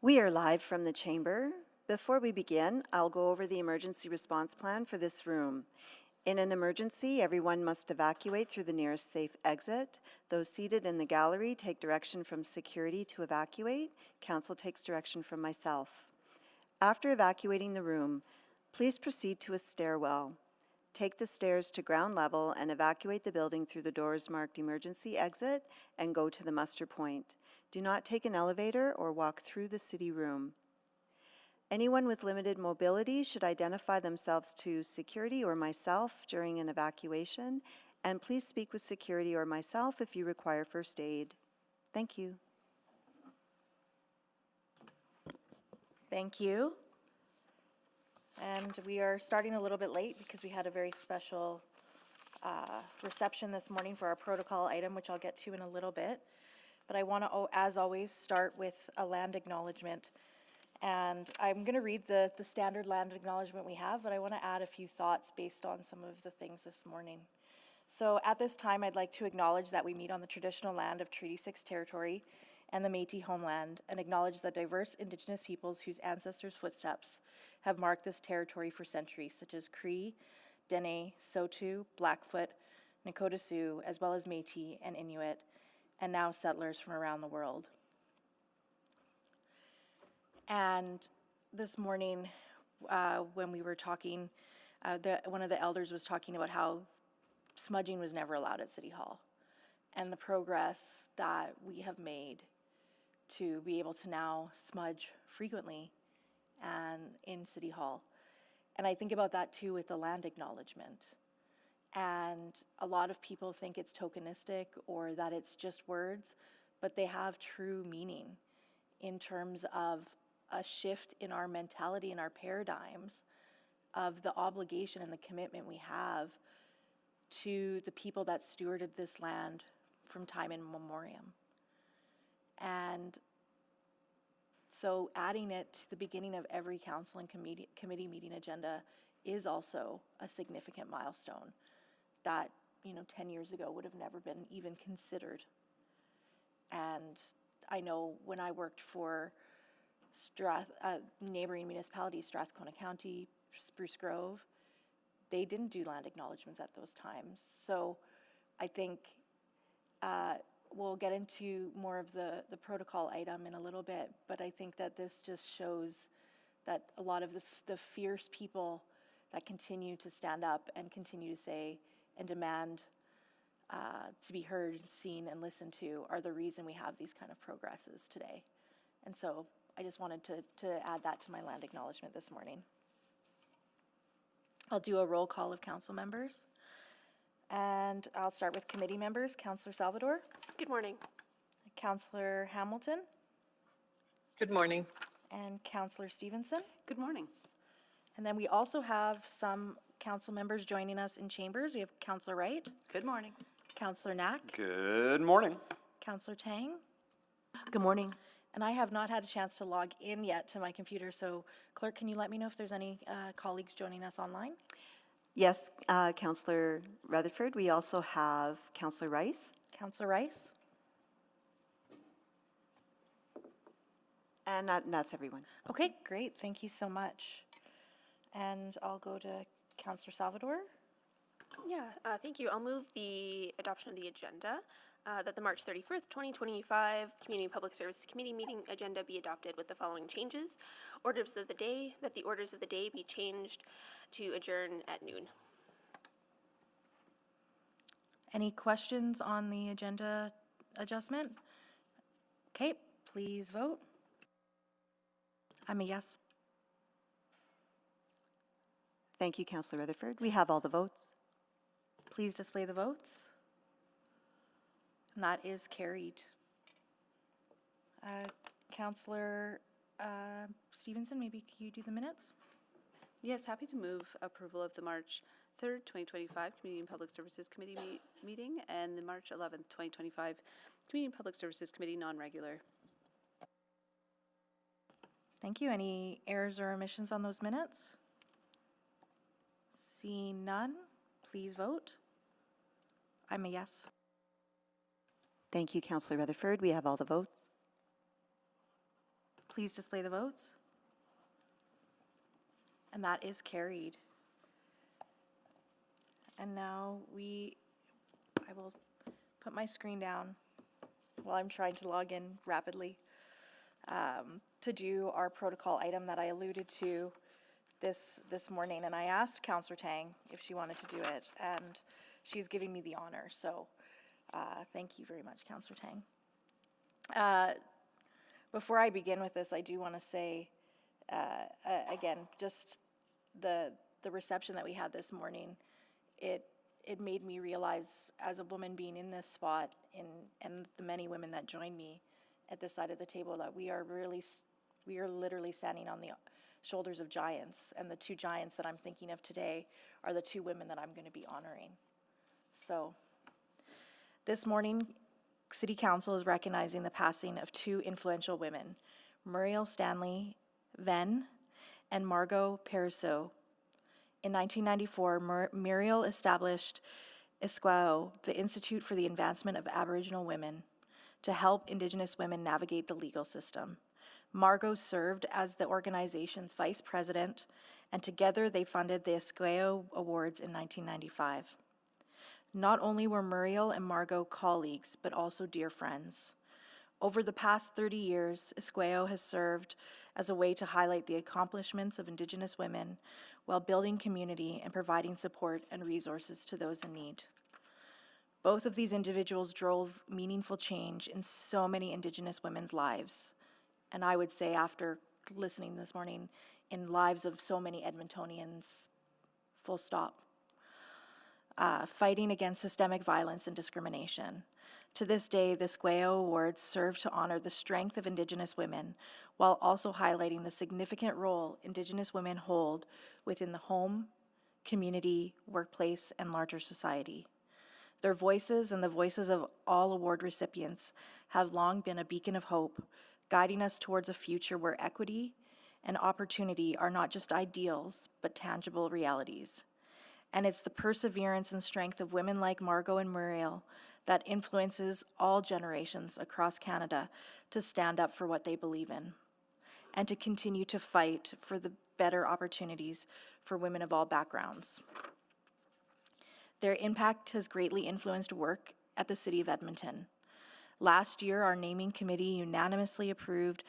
We are live from the chamber. Before we begin, I'll go over the emergency response plan for this room. In an emergency, everyone must evacuate through the nearest safe exit. Those seated in the gallery take direction from security to evacuate. Council takes direction from myself. After evacuating the room, please proceed to a stairwell. Take the stairs to ground level and evacuate the building through the doors marked emergency exit and go to the muster point. Do not take an elevator or walk through the city room. Anyone with limited mobility should identify themselves to security or myself during an evacuation, and please speak with security or myself if you require first aid. Thank you. Thank you. And we are starting a little bit late because we had a very special reception this morning for our protocol item, which I'll get to in a little bit. But I want to, as always, start with a land acknowledgement. And I'm going to read the standard land acknowledgement we have, but I want to add a few thoughts based on some of the things this morning. So at this time, I'd like to acknowledge that we meet on the traditional land of Treaty 6 territory and the Métis homeland, and acknowledge the diverse Indigenous peoples whose ancestors' footsteps have marked this territory for centuries, such as Cree, Dene, Saulteaux, Blackfoot, Nakota Sioux, as well as Métis and Inuit, and now settlers from around the world. And this morning, when we were talking, one of the elders was talking about how smudging was never allowed at City Hall, and the progress that we have made to be able to now smudge frequently and in City Hall. And I think about that too with the land acknowledgement. And a lot of people think it's tokenistic or that it's just words, but they have true meaning in terms of a shift in our mentality and our paradigms of the obligation and the commitment we have to the people that stewarded this land from time immemorial. And so adding it to the beginning of every council and committee meeting agenda is also a significant milestone that, 10 years ago would have never been even considered. And I know when I worked for neighboring municipalities, Strathcona County, Spruce Grove, they didn't do land acknowledgements at those times. So I think we'll get into more of the protocol item in a little bit, but I think that this just shows that a lot of the fierce people that continue to stand up and continue to say and demand to be heard, seen, and listened to are the reason we have these kind of progresses today. And so I just wanted to add that to my land acknowledgement this morning. I'll do a roll call of council members. And I'll start with committee members. Councillor Salvador. Good morning. Councillor Hamilton. Good morning. And Councillor Stevenson. Good morning. And then we also have some council members joining us in chambers. We have Councillor Wright. Good morning. Councillor Knack. Good morning. Councillor Tang. Good morning. And I have not had a chance to log in yet to my computer, so clerk, can you let me know if there's any colleagues joining us online? Yes, Councillor Rutherford. We also have Councillor Rice. Councillor Rice. And that's everyone. Okay, great. Thank you so much. And I'll go to Councillor Salvador. Yeah, thank you. I'll move the adoption of the agenda, that the March 31st, 2025 Community Public Services Committee meeting agenda be adopted with the following changes. Orders of the day, that the orders of the day be changed to adjourn at noon. Any questions on the agenda adjustment? Okay, please vote. I'm a yes. Thank you, Councillor Rutherford. We have all the votes. Please display the votes. And that is carried. Councillor Stevenson, maybe you do the minutes? Yes, happy to move approval of the March 3rd, 2025 Community and Public Services Committee meeting and the March 11th, 2025 Community and Public Services Committee non-regular. Thank you. Any errors or omissions on those minutes? Seeing none, please vote. I'm a yes. Thank you, Councillor Rutherford. We have all the votes. Please display the votes. And that is carried. And now I will put my screen down while I'm trying to log in rapidly to do our protocol item that I alluded to this morning. And I asked Councillor Tang if she wanted to do it, and she's giving me the honor. So thank you very much, Councillor Tang. Before I begin with this, I do want to say, again, just the reception that we had this morning, it made me realize, as a woman being in this spot, and the many women that joined me at this side of the table, that we are literally standing on the shoulders of giants. And the two giants that I'm thinking of today are the two women that I'm going to be honoring. So this morning, City Council is recognizing the passing of two influential women, Muriel Stanley Venn and Margot Pariseau. In 1994, Muriel established ISQAO, the Institute for the Advancement of Aboriginal Women, to help Indigenous women navigate the legal system. Margot served as the organization's vice president, and together they funded the ISQAO Awards in 1995. Not only were Muriel and Margot colleagues, but also dear friends. Over the past 30 years, ISQAO has served as a way to highlight the accomplishments of Indigenous women while building community and providing support and resources to those in need. Both of these individuals drove meaningful change in so many Indigenous women's lives. And I would say, after listening this morning, in lives of so many Edmontonians, full stop. Fighting against systemic violence and discrimination. To this day, the ISQAO Awards serve to honor the strength of Indigenous women, while also highlighting the significant role Indigenous women hold within the home, community, workplace, and larger society. Their voices and the voices of all award recipients have long been a beacon of hope, guiding us towards a future where equity and opportunity are not just ideals, but tangible realities. And it's the perseverance and strength of women like Margot and Muriel that influences all generations across Canada to stand up for what they believe in and to continue to fight for the better opportunities for women of all backgrounds. Their impact has greatly influenced work at the City of Edmonton. Last year, our naming committee unanimously approved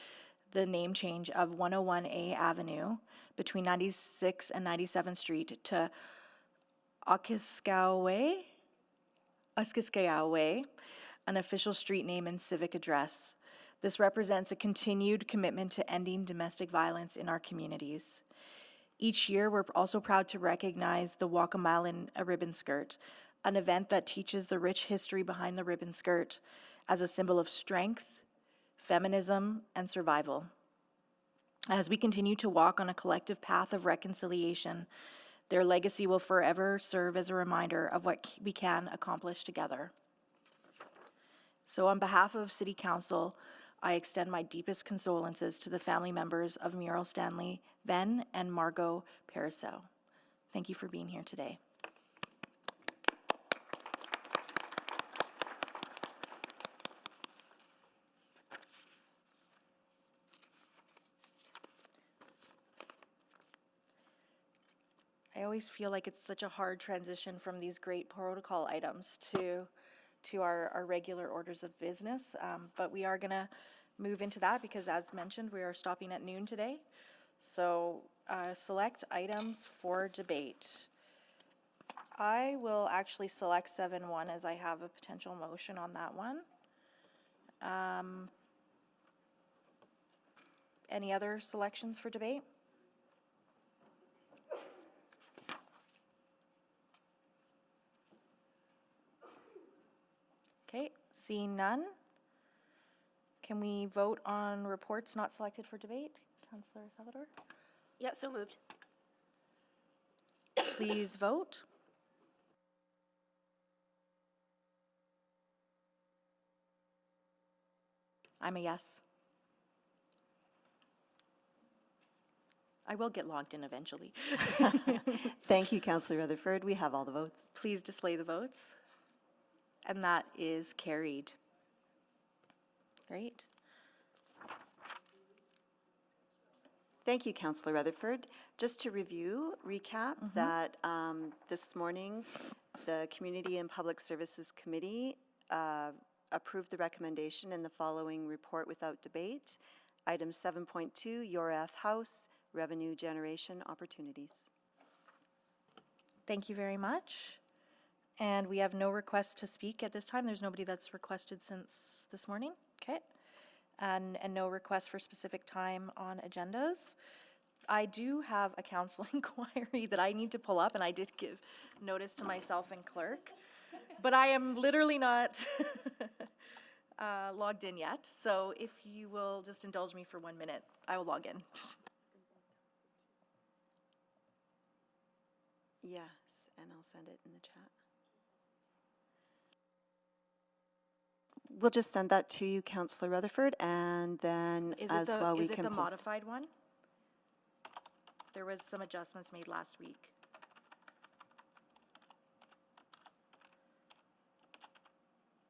the name change of 101A Avenue between 96th and 97th Street to Okiskaway, an official street name and civic address. This represents a continued commitment to ending domestic violence in our communities. Each year, we're also proud to recognize the Walk a Mile in a Ribbon Skirt, an event that teaches the rich history behind the ribbon skirt as a symbol of strength, feminism, and survival. As we continue to walk on a collective path of reconciliation, their legacy will forever serve as a reminder of what we can accomplish together. So on behalf of City Council, I extend my deepest condolences to the family members of Muriel Stanley Venn and Margot Pariseau. Thank you for being here today. I always feel like it's such a hard transition from these great protocol items to our regular orders of business, but we are gonna move into that because, as mentioned, we are stopping at noon today. So select items for debate. I will actually select 7.1 as I have a potential motion on that one. Any other selections for debate? Okay, seeing none, can we vote on reports not selected for debate? Councillor Salvador? Yeah, so moved. Please vote. I'm a yes. I will get logged in eventually. Thank you, Councillor Rutherford. We have all the votes. Please display the votes. And that is carried. Great. Thank you, Councillor Rutherford. Just to recap that this morning, the Community and Public Services Committee approved the recommendation in the following report without debate. Item 7.2, Yorath House, Revenue Generation Opportunities. Thank you very much. And we have no requests to speak at this time. There's nobody that's requested since this morning. Okay. And no requests for specific time on agendas. I do have a council inquiry that I need to pull up, and I did give notice to myself and clerk, but I am literally not logged in yet. So if you will just indulge me for 1 minute, I will log in. Yes, and I'll send it in the chat. We'll just send that to you, Councillor Rutherford, and then Is as it well we is it can the post. modified one? There was some adjustments made last week.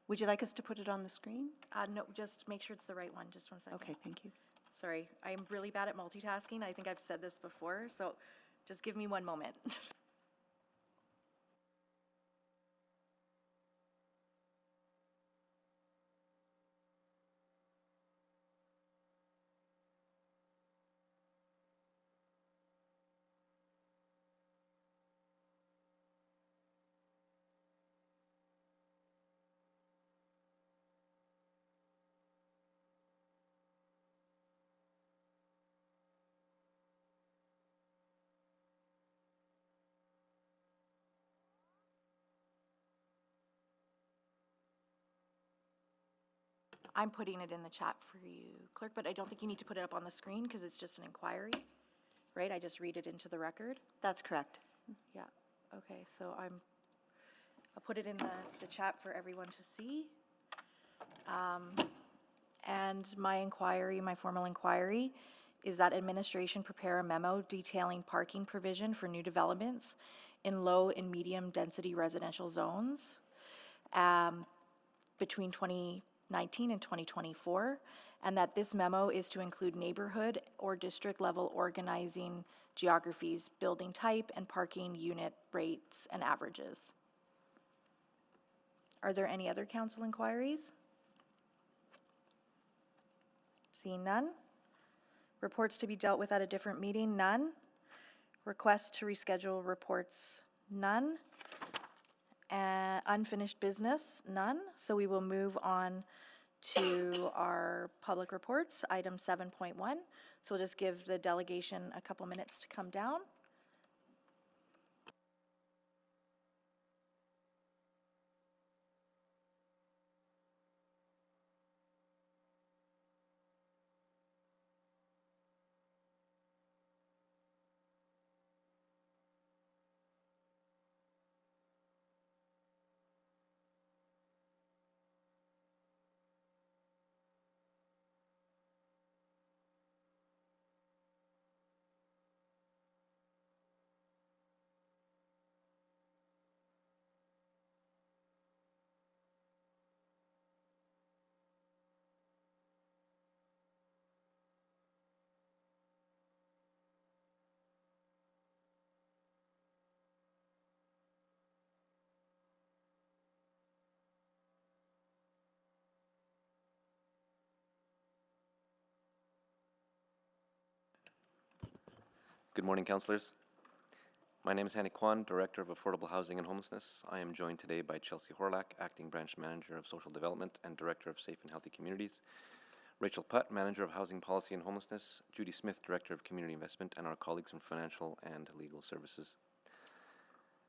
Would you like us to put it on the screen? No, just make sure it's the right one. Just 1 second. Okay, thank you. Sorry, I'm really bad at multitasking. I think I've said this before, so just give me 1 moment. I'm putting it in the chat for you, clerk, but I don't think you need to put it up on the screen because it's just an inquiry, right? I just read it into the record. That's correct. Yeah, okay, so I'll put it in the chat for everyone to see. And my inquiry, my formal inquiry, is that administration prepare a memo detailing parking provision for new developments in low and medium density residential zones between 2019 and 2024, and that this memo is to include neighborhood or district level organizing geographies, building type, and parking unit rates and averages. Are there any other council inquiries? Seeing none. Reports to be dealt with at a different meeting, none. Requests to reschedule reports, none. Unfinished business, none. So we will move on to our public reports, item 7.1. So we'll just give the delegation a couple minutes to come down. Good morning, councillors. My name is Hanny Kwan, Director of Affordable Housing and Homelessness. I am joined today by Chelsea Horlack, Acting Branch Manager of Social Development and Director of Safe and Healthy Communities, Rachel Putt, Manager of Housing Policy and Homelessness, Judy Smith, Director of Community Investment, and our colleagues from Financial and Legal Services.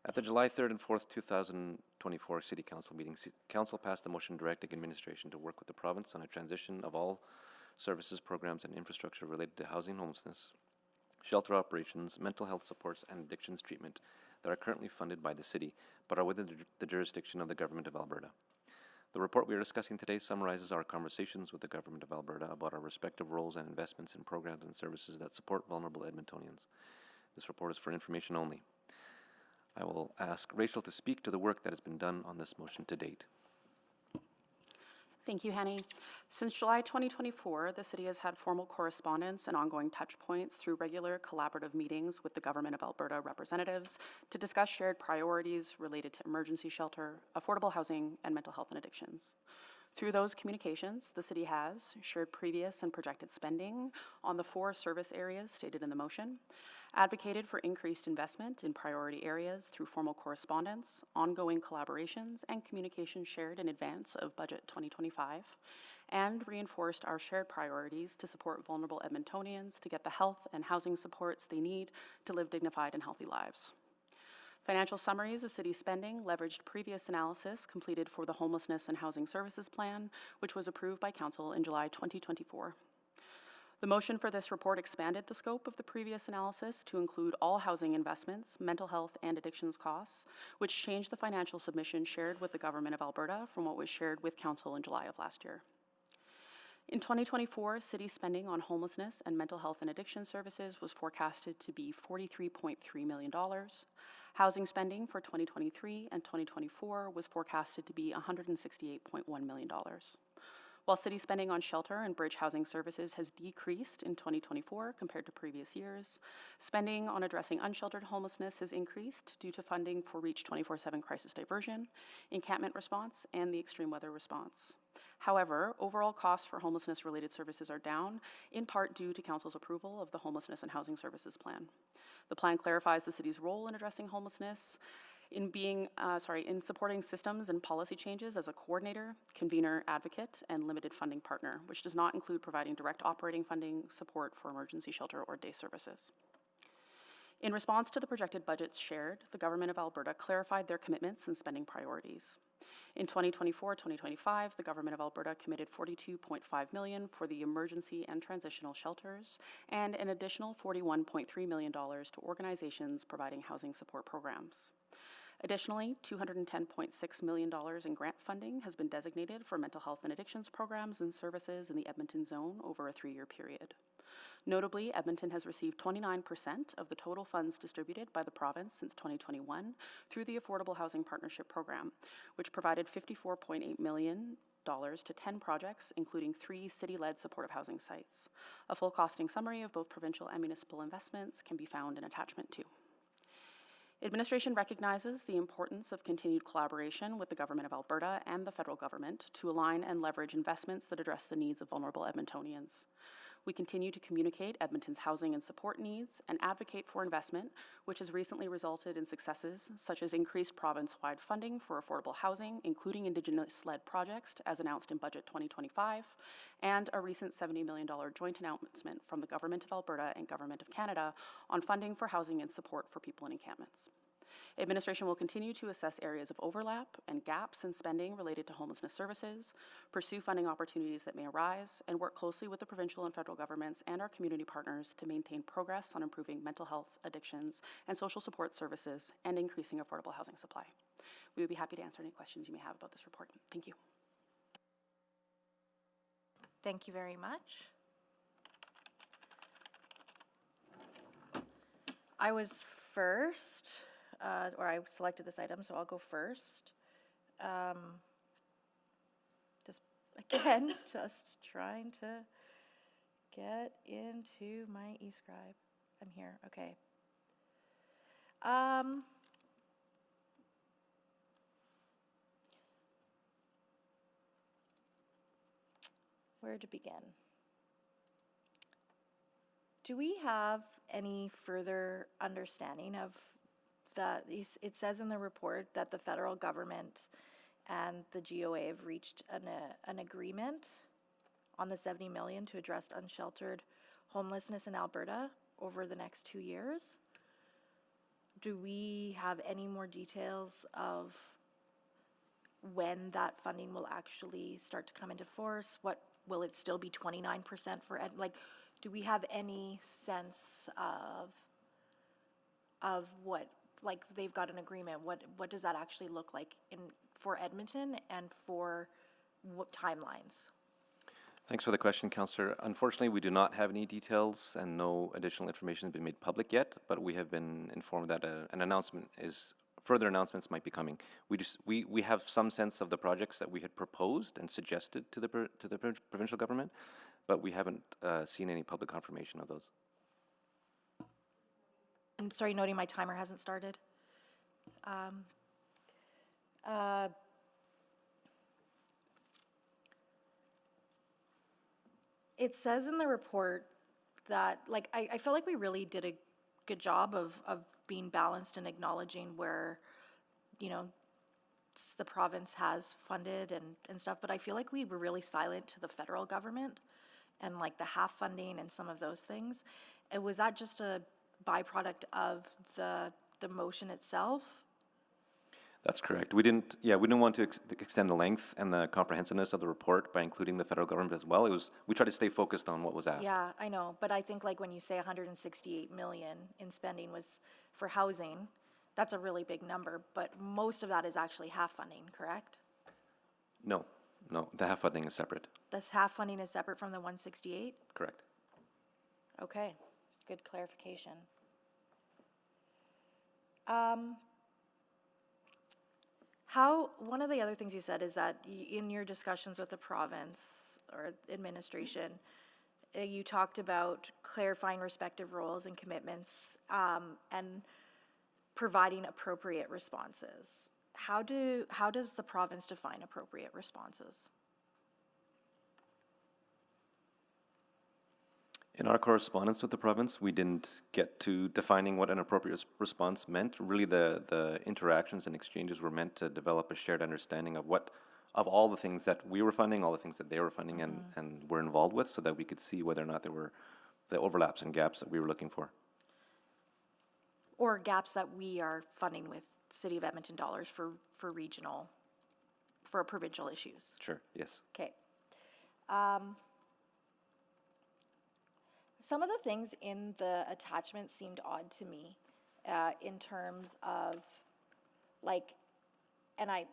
At the July 3rd and 4th, 2024 City Council meeting, Council passed a motion directing administration to work with the province on a transition of all services, programs, and infrastructure related to housing and homelessness, shelter operations, mental health supports, and addictions treatment that are currently funded by the city, but are within the jurisdiction of the Government of Alberta. The report we are discussing today summarizes our conversations with the Government of Alberta about our respective roles and investments in programs and services that support vulnerable Edmontonians. This report is for information only. I will ask Rachel to speak to the work that has been done on this motion to date. Thank you, Henny. Since July 2024, the city has had formal correspondence and ongoing touch points through regular collaborative meetings with the Government of Alberta representatives to discuss shared priorities related to emergency shelter, affordable housing, and mental health and addictions. Through those communications, the city has shared previous and projected spending on the 4 service areas stated in the motion, advocated for increased investment in priority areas through formal correspondence, ongoing collaborations, and communication shared in advance of Budget 2025, and reinforced our shared priorities to support vulnerable Edmontonians to get the health and housing supports they need to live dignified and healthy lives. Financial summaries of city spending leveraged previous analysis completed for the Homelessness and Housing Services Plan, which was approved by Council in July 2024. The motion for this report expanded the scope of the previous analysis to include all housing investments, mental health, and addictions costs, which changed the financial submission shared with the Government of Alberta from what was shared with Council in July of last year. In 2024, city spending on homelessness and mental health and addiction services was forecasted to be $43.3 million. Housing spending for 2023 and 2024 was forecasted to be $168.1 million. While city spending on shelter and bridge housing services has decreased in 2024 compared to previous years, spending on addressing unsheltered homelessness has increased due to funding for REACH 24/7 crisis diversion, encampment response, and the extreme weather response. However, overall costs for homelessness-related services are down, in part due to Council's approval of the Homelessness and Housing Services Plan. The plan clarifies the city's role in addressing homelessness, in supporting systems and policy changes as a coordinator, convener, advocate, and limited funding partner, which does not include providing direct operating funding support for emergency shelter or day services. In response to the projected budgets shared, the Government of Alberta clarified their commitments and spending priorities. In 2024-2025, the Government of Alberta committed $42.5 million for the emergency and transitional shelters and an additional $41.3 million to organizations providing housing support programs. Additionally, $210.6 million in grant funding has been designated for mental health and addictions programs and services in the Edmonton zone over a 3-year period. Notably, Edmonton has received 29% of the total funds distributed by the province since 2021 through the Affordable Housing Partnership Program, which provided $54.8 million to 10 projects, including 3 city-led supportive housing sites. A full costing summary of both provincial and municipal investments can be found in attachment 2. Administration recognizes the importance of continued collaboration with the Government of Alberta and the federal government to align and leverage investments that address the needs of vulnerable Edmontonians. We continue to communicate Edmonton's housing and support needs and advocate for investment, which has recently resulted in successes such as increased province-wide funding for affordable housing, including Indigenous-led projects, as announced in Budget 2025, and a recent $70 million joint announcement from the Government of Alberta and Government of Canada on funding for housing and support for people in encampments. Administration will continue to assess areas of overlap and gaps in spending related to homelessness services, pursue funding opportunities that may arise, and work closely with the provincial and federal governments and our community partners to maintain progress on improving mental health, addictions, and social support services and increasing affordable housing supply. We would be happy to answer any questions you may have about this report. Thank you. Thank you very much. I was first. Or I selected this item, so I'll go first. Just trying to get into my eScribe. I'm here, okay. Where to begin? Do we have any further understanding of it says in the report that the federal government and the GOA have reached an agreement on the $70 million to address unsheltered homelessness in Alberta over the next 2 years. Do we have any more details of when that funding will actually start to come into force? What will it still be 29% for do we have any sense of what, like, they've got an agreement, what does that actually look like for Edmonton and for what timelines? Thanks for the question, Councillor. Unfortunately, we do not have any details and no additional information has been made public yet, but we have been informed that an announcement is further announcements might be coming. We have some sense of the projects that we had proposed and suggested to the provincial government, but we haven't seen any public confirmation of those. I'm sorry, noting my timer hasn't started. It says in the report that, like, I feel like we really did a good job of being balanced and acknowledging where, you know, the province has funded and stuff, but I feel like we were really silent to the federal government and like the half funding and some of those things. And was that just a byproduct of the motion itself? That's correct. We didn't want to extend the length and the comprehensiveness of the report by including the federal government as well. We tried to stay focused on what was asked. Yeah, I know, but I think like when you say 168 million in spending was for housing, that's a really big number, but most of that is actually half funding, correct? No, the half funding is separate. This half funding is separate from the 168? Correct. Okay, good clarification. One of the other things you said is that in your discussions with the province or administration, you talked about clarifying respective roles and commitments and providing appropriate responses. How does the province define appropriate responses? In our correspondence with the province, we didn't get to defining what an appropriate response meant. Really, the interactions and exchanges were meant to develop a shared understanding of all the things that we were funding, all the things that they were funding and were involved with, so that we could see whether or not there were the overlaps and gaps that we were looking for. Or gaps that we are funding with City of Edmonton dollars for provincial issues? Sure, yes. Okay. Some of the things in the attachment seemed odd to me in terms of, like, and I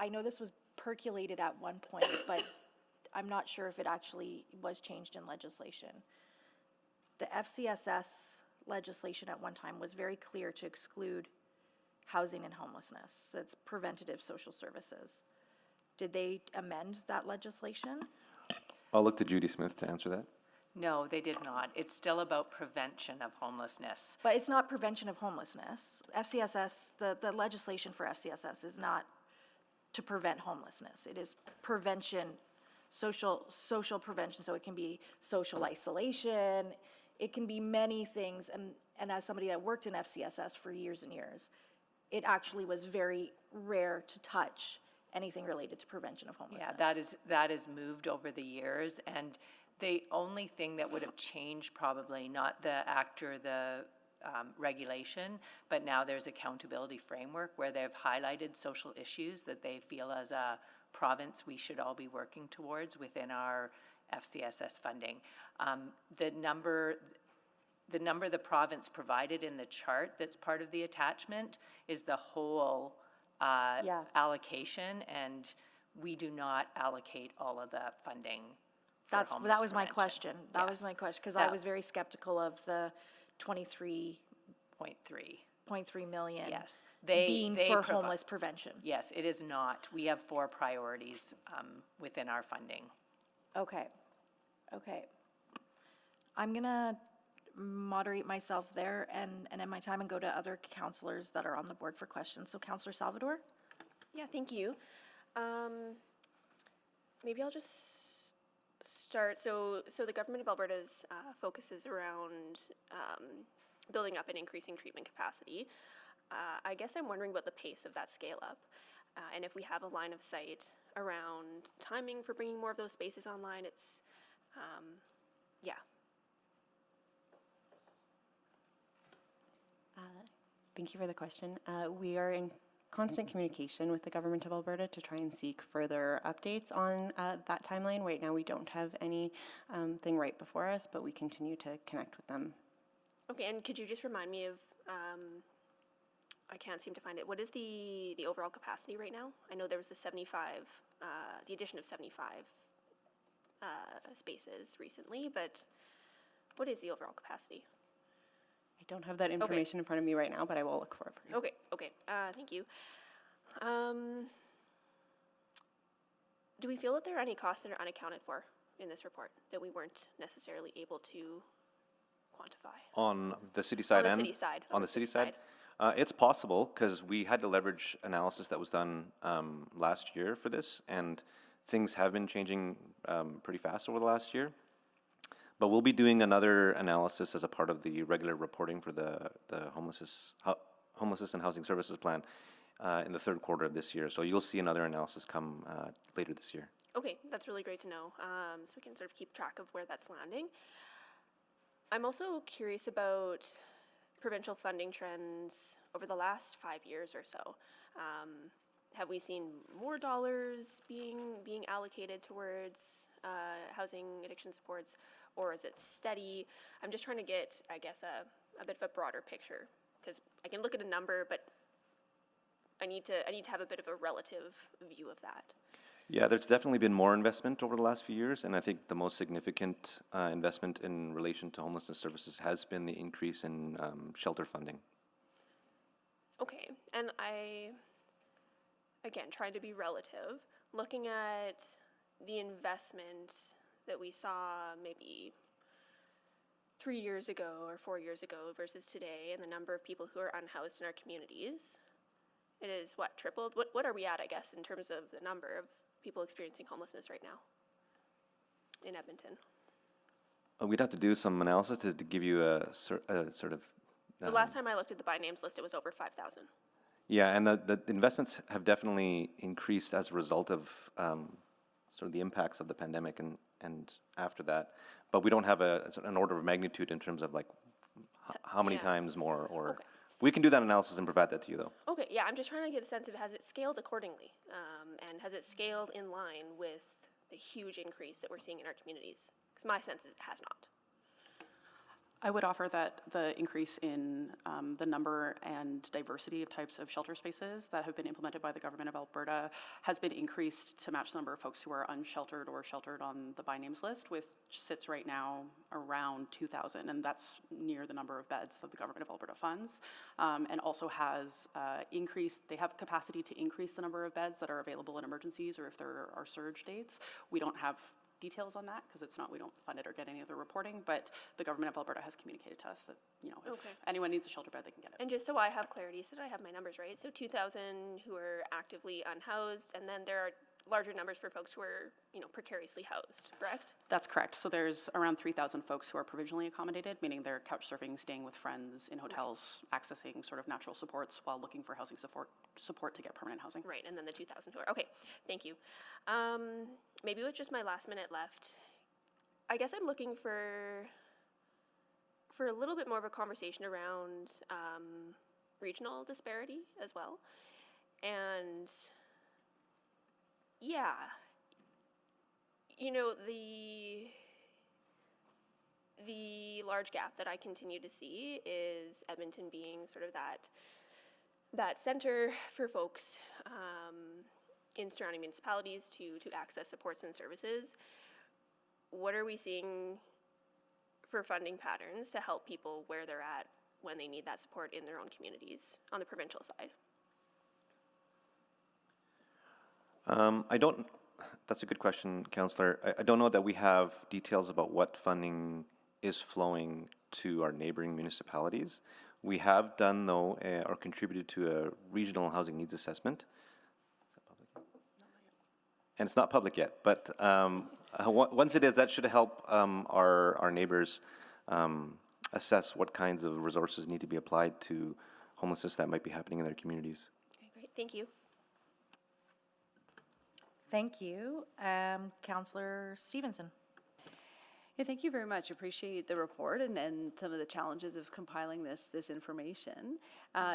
know this was percolated at one point, but I'm not sure if it actually was changed in legislation. The FCSS legislation at one time was very clear to exclude housing and homelessness. It's preventative social services. Did they amend that legislation? I'll look to Judy Smith to answer that. No, they did not. It's still about prevention of homelessness. But it's not prevention of homelessness. FCSS, the legislation for FCSS is not to prevent homelessness. It is prevention, social prevention, so it can be social isolation, it can be many things, and as somebody that worked in FCSS for years and years, it actually was very rare to touch anything related to prevention of homelessness. Yeah, that is moved over the years, and the only thing that would have changed, probably not the act or the regulation, but now there's accountability framework where they've highlighted social issues that they feel as a province we should all be working towards within our FCSS funding. The number the province provided in the chart that's part of the attachment is the whole allocation, and we do not allocate all of that funding. That was my question. That was Yes. my question, because I was very skeptical of the 23.3 million Yes. being for homeless prevention. Yes, it is not. We have 4 priorities within our funding. Okay. I'm gonna moderate myself there and end my time and go to other counselors that are on the board for questions. So Counselor Salvador? Yeah, thank you. Maybe I'll just start. So the government of Alberta's focuses around building up and increasing treatment capacity. I guess I'm wondering about the pace of that scale up, and if we have a line of sight around timing for bringing more of those spaces online. It's yeah. Thank you for the question. We are in constant communication with the Government of Alberta to try and seek further updates on that timeline. Right now, we don't have anything right before us, but we continue to connect with them. Okay, and could you just remind me of, I can't seem to find it, what is the overall capacity right now? I know there was the 75, the addition of 75 spaces recently, but what is the overall capacity? I don't have that information in front of me right now, but I will look for it for you. Okay, thank you. Do we feel that there are any costs that are unaccounted for in this report that we weren't necessarily able to quantify? On the city side On the and? city side, On the city side? It's possible, because we had to leverage analysis that was done last year for this, and things have been changing pretty fast over the last year. But we'll be doing another analysis as a part of the regular reporting for the homelessness and housing services plan in the third quarter of this year. So you'll see another analysis come later this year. Okay, that's really great to know, so we can sort of keep track of where that's landing. I'm also curious about provincial funding trends over the last 5 years or so. Have we seen more dollars being allocated towards housing addiction supports, or is it steady? I'm just trying to get, I guess, a bit of a broader picture, because I can look at a number, but I need to have a bit of a relative view of that. Yeah, there's definitely been more investment over the last few years, and I think the most significant investment in relation to homelessness services has been the increase in shelter funding. Okay, and again, trying to be relative, looking at the investment that we saw maybe 3 years ago or 4 years ago versus today, and the number of people who are unhoused in our communities, it is, what, tripled? What are we at, I guess, in terms of the number of people experiencing homelessness right now in Edmonton? We'd have to do some analysis to give you a sort of... The last time I looked at the by names list, it was over 5,000. Yeah, and the investments have definitely increased as a result of sort of the impacts of the pandemic and after that. But we don't have an order of magnitude in terms of like how many times more or... Okay. We can do that analysis and provide that to you, though. Okay, yeah, I'm just trying to get a sense of, has it scaled accordingly? And has it scaled in line with the huge increase that we're seeing in our communities? Because my sense is it has not. I would offer that the increase in the number and diversity of types of shelter spaces that have been implemented by the government of Alberta has been increased to match the number of folks who are unsheltered or sheltered on the by names list, which sits right now around 2,000, and that's near the number of beds that the government of Alberta funds, and also has increased, they have capacity to increase the number of beds that are available in emergencies or if there are surge dates. We don't have details on that because it's not, we don't fund it or get any other reporting, but the government of Alberta has communicated to us that, you know, if anyone needs a shelter bed, they can get it. And just so I have clarity, so that I have my numbers right, so 2,000 who are actively unhoused, and then there are larger numbers for folks who are, you know, precariously housed, correct? That's correct. So there's around 3,000 folks who are provisionally accommodated, meaning they're couch surfing, staying with friends in hotels, accessing sort of natural supports while looking for housing support to get permanent housing. Right, and then the 2,000 who are, okay, thank you. Maybe with just my last minute left, I guess I'm looking for a little bit more of a conversation around regional disparity as well. And yeah, you know, the large gap that I continue to see is Edmonton being sort of that center for folks in surrounding municipalities to access supports and services. What are we seeing for funding patterns to help people where they're at when they need that support in their own communities on the provincial side? That's a good question, Councillor. I don't know that we have details about what funding is flowing to our neighboring municipalities. We have done, though, or contributed to a regional housing needs assessment. And it's not public yet, but once it is, that should help our neighbors assess what kinds of resources need to be applied to homelessness that might be happening in their communities. Okay, great, thank you. Thank you. Councillor Stevenson. Yeah, thank you very much. Appreciate the report and some of the challenges of compiling this information.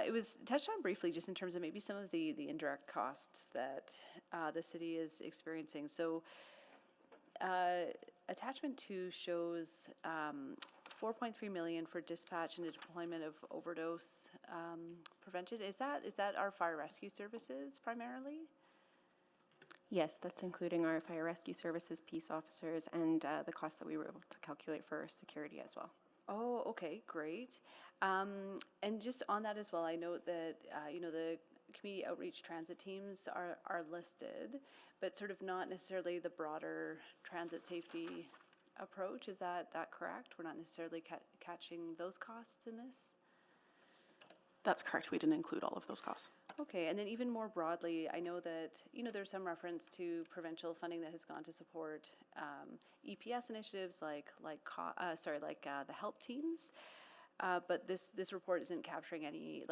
It was touched on briefly just in terms of maybe some of the indirect costs that the city is experiencing. So attachment 2 shows 4.3 million for dispatch and the deployment of overdose prevention. Is that our fire rescue services primarily? Yes, that's including our fire rescue services, peace officers, and the cost that we were able to calculate for security as well. Oh, okay, great. And just on that as well, I note that, the community outreach transit teams are listed, but sort of not necessarily the broader transit safety approach. Is that correct? We're not necessarily catching those costs in this? That's correct. We didn't include all of those costs. Okay, and then even more broadly, I know that, there's some reference to provincial funding that has gone to support EPS initiatives like the help teams. But this report isn't capturing any,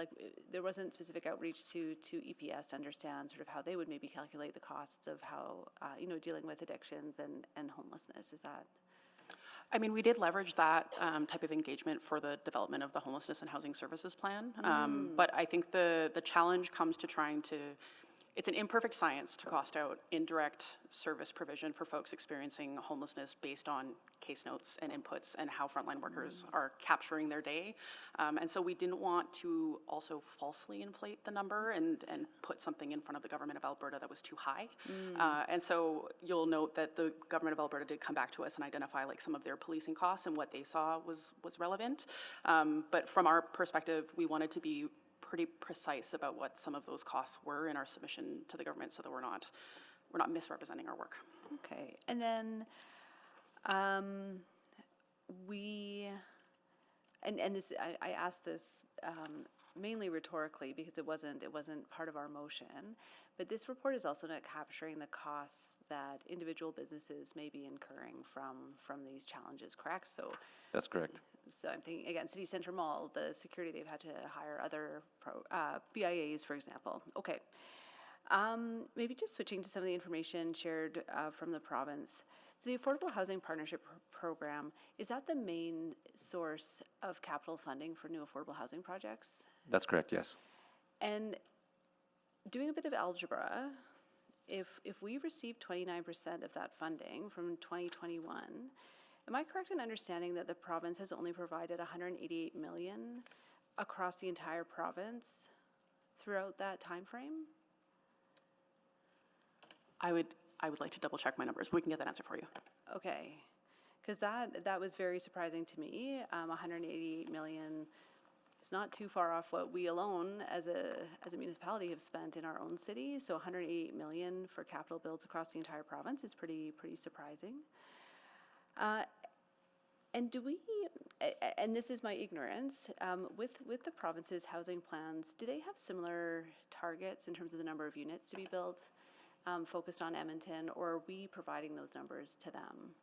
there wasn't specific outreach to EPS to understand sort of how they would maybe calculate the costs of how, dealing with addictions and homelessness. Is that? I mean, we did leverage that type of engagement for the development of the Homelessness and Housing Services Plan. But I think the challenge comes to trying to, it's an imperfect science to cost out indirect service provision for folks experiencing homelessness based on case notes and inputs and how frontline workers are capturing their day. And so we didn't want to also falsely inflate the number and put something in front of the government of Alberta that was too high. And so you'll note that the government of Alberta did come back to us and identify some of their policing costs and what they saw was relevant. But from our perspective, we wanted to be pretty precise about what some of those costs were in our submission to the government so that we're not misrepresenting our work. Okay, and then this I asked this mainly rhetorically because it wasn't part of our motion, but this report is also not capturing the costs that individual businesses may be incurring from these challenges, correct? So That's correct. So I'm thinking, again, City Centre Mall, the security they've had to hire other BIAs, for example. Okay. Maybe just switching to some of the information shared from the province. So the Affordable Housing Partnership Program, is that the main source of capital funding for new affordable housing projects? That's correct, yes. And doing a bit of algebra, if we received 29% of that funding from 2021, am I correct in understanding that the province has only provided $188 million across the entire province throughout that time frame? I would like to double check my numbers. We can get that answer for you. Okay, because that was very surprising to me. $188 million is not too far off what we alone as a municipality have spent in our own city. So $188 million for capital builds across the entire province is pretty surprising. And do we, and this is my ignorance, with the province's housing plans, do they have similar targets in terms of the number of units to be built, focused on Edmonton, or are we providing those numbers to them?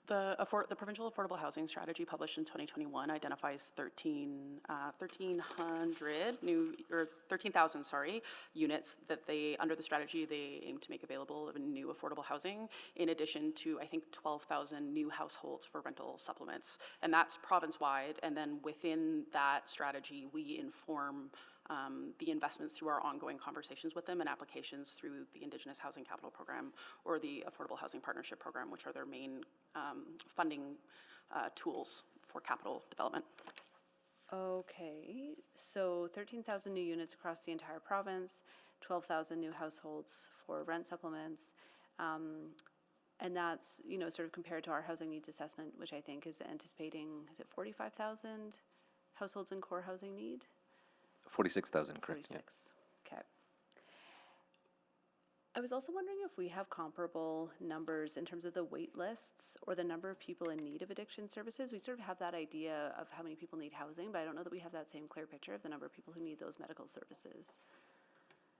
The Provincial Affordable Housing Strategy published in 2021 identifies 13,000 units that under the strategy they aim to make available of new affordable housing, in addition to, I think, 12,000 new households for rental supplements. And that's province-wide, and then within that strategy, we inform the investments through our ongoing conversations with them and applications through the Indigenous Housing Capital Program or the Affordable Housing Partnership Program, which are their main funding tools for capital development. Okay, so 13,000 new units across the entire province, 12,000 new households for rent supplements, and that's, sort of compared to our housing needs assessment, which I think is anticipating, is it 45,000 households in core housing need? 46,000, correct. 46, okay. I was also wondering if we have comparable numbers in terms of the wait lists or the number of people in need of addiction services. We sort of have that idea of how many people need housing, but I don't know that we have that same clear picture of the number of people who need those medical services.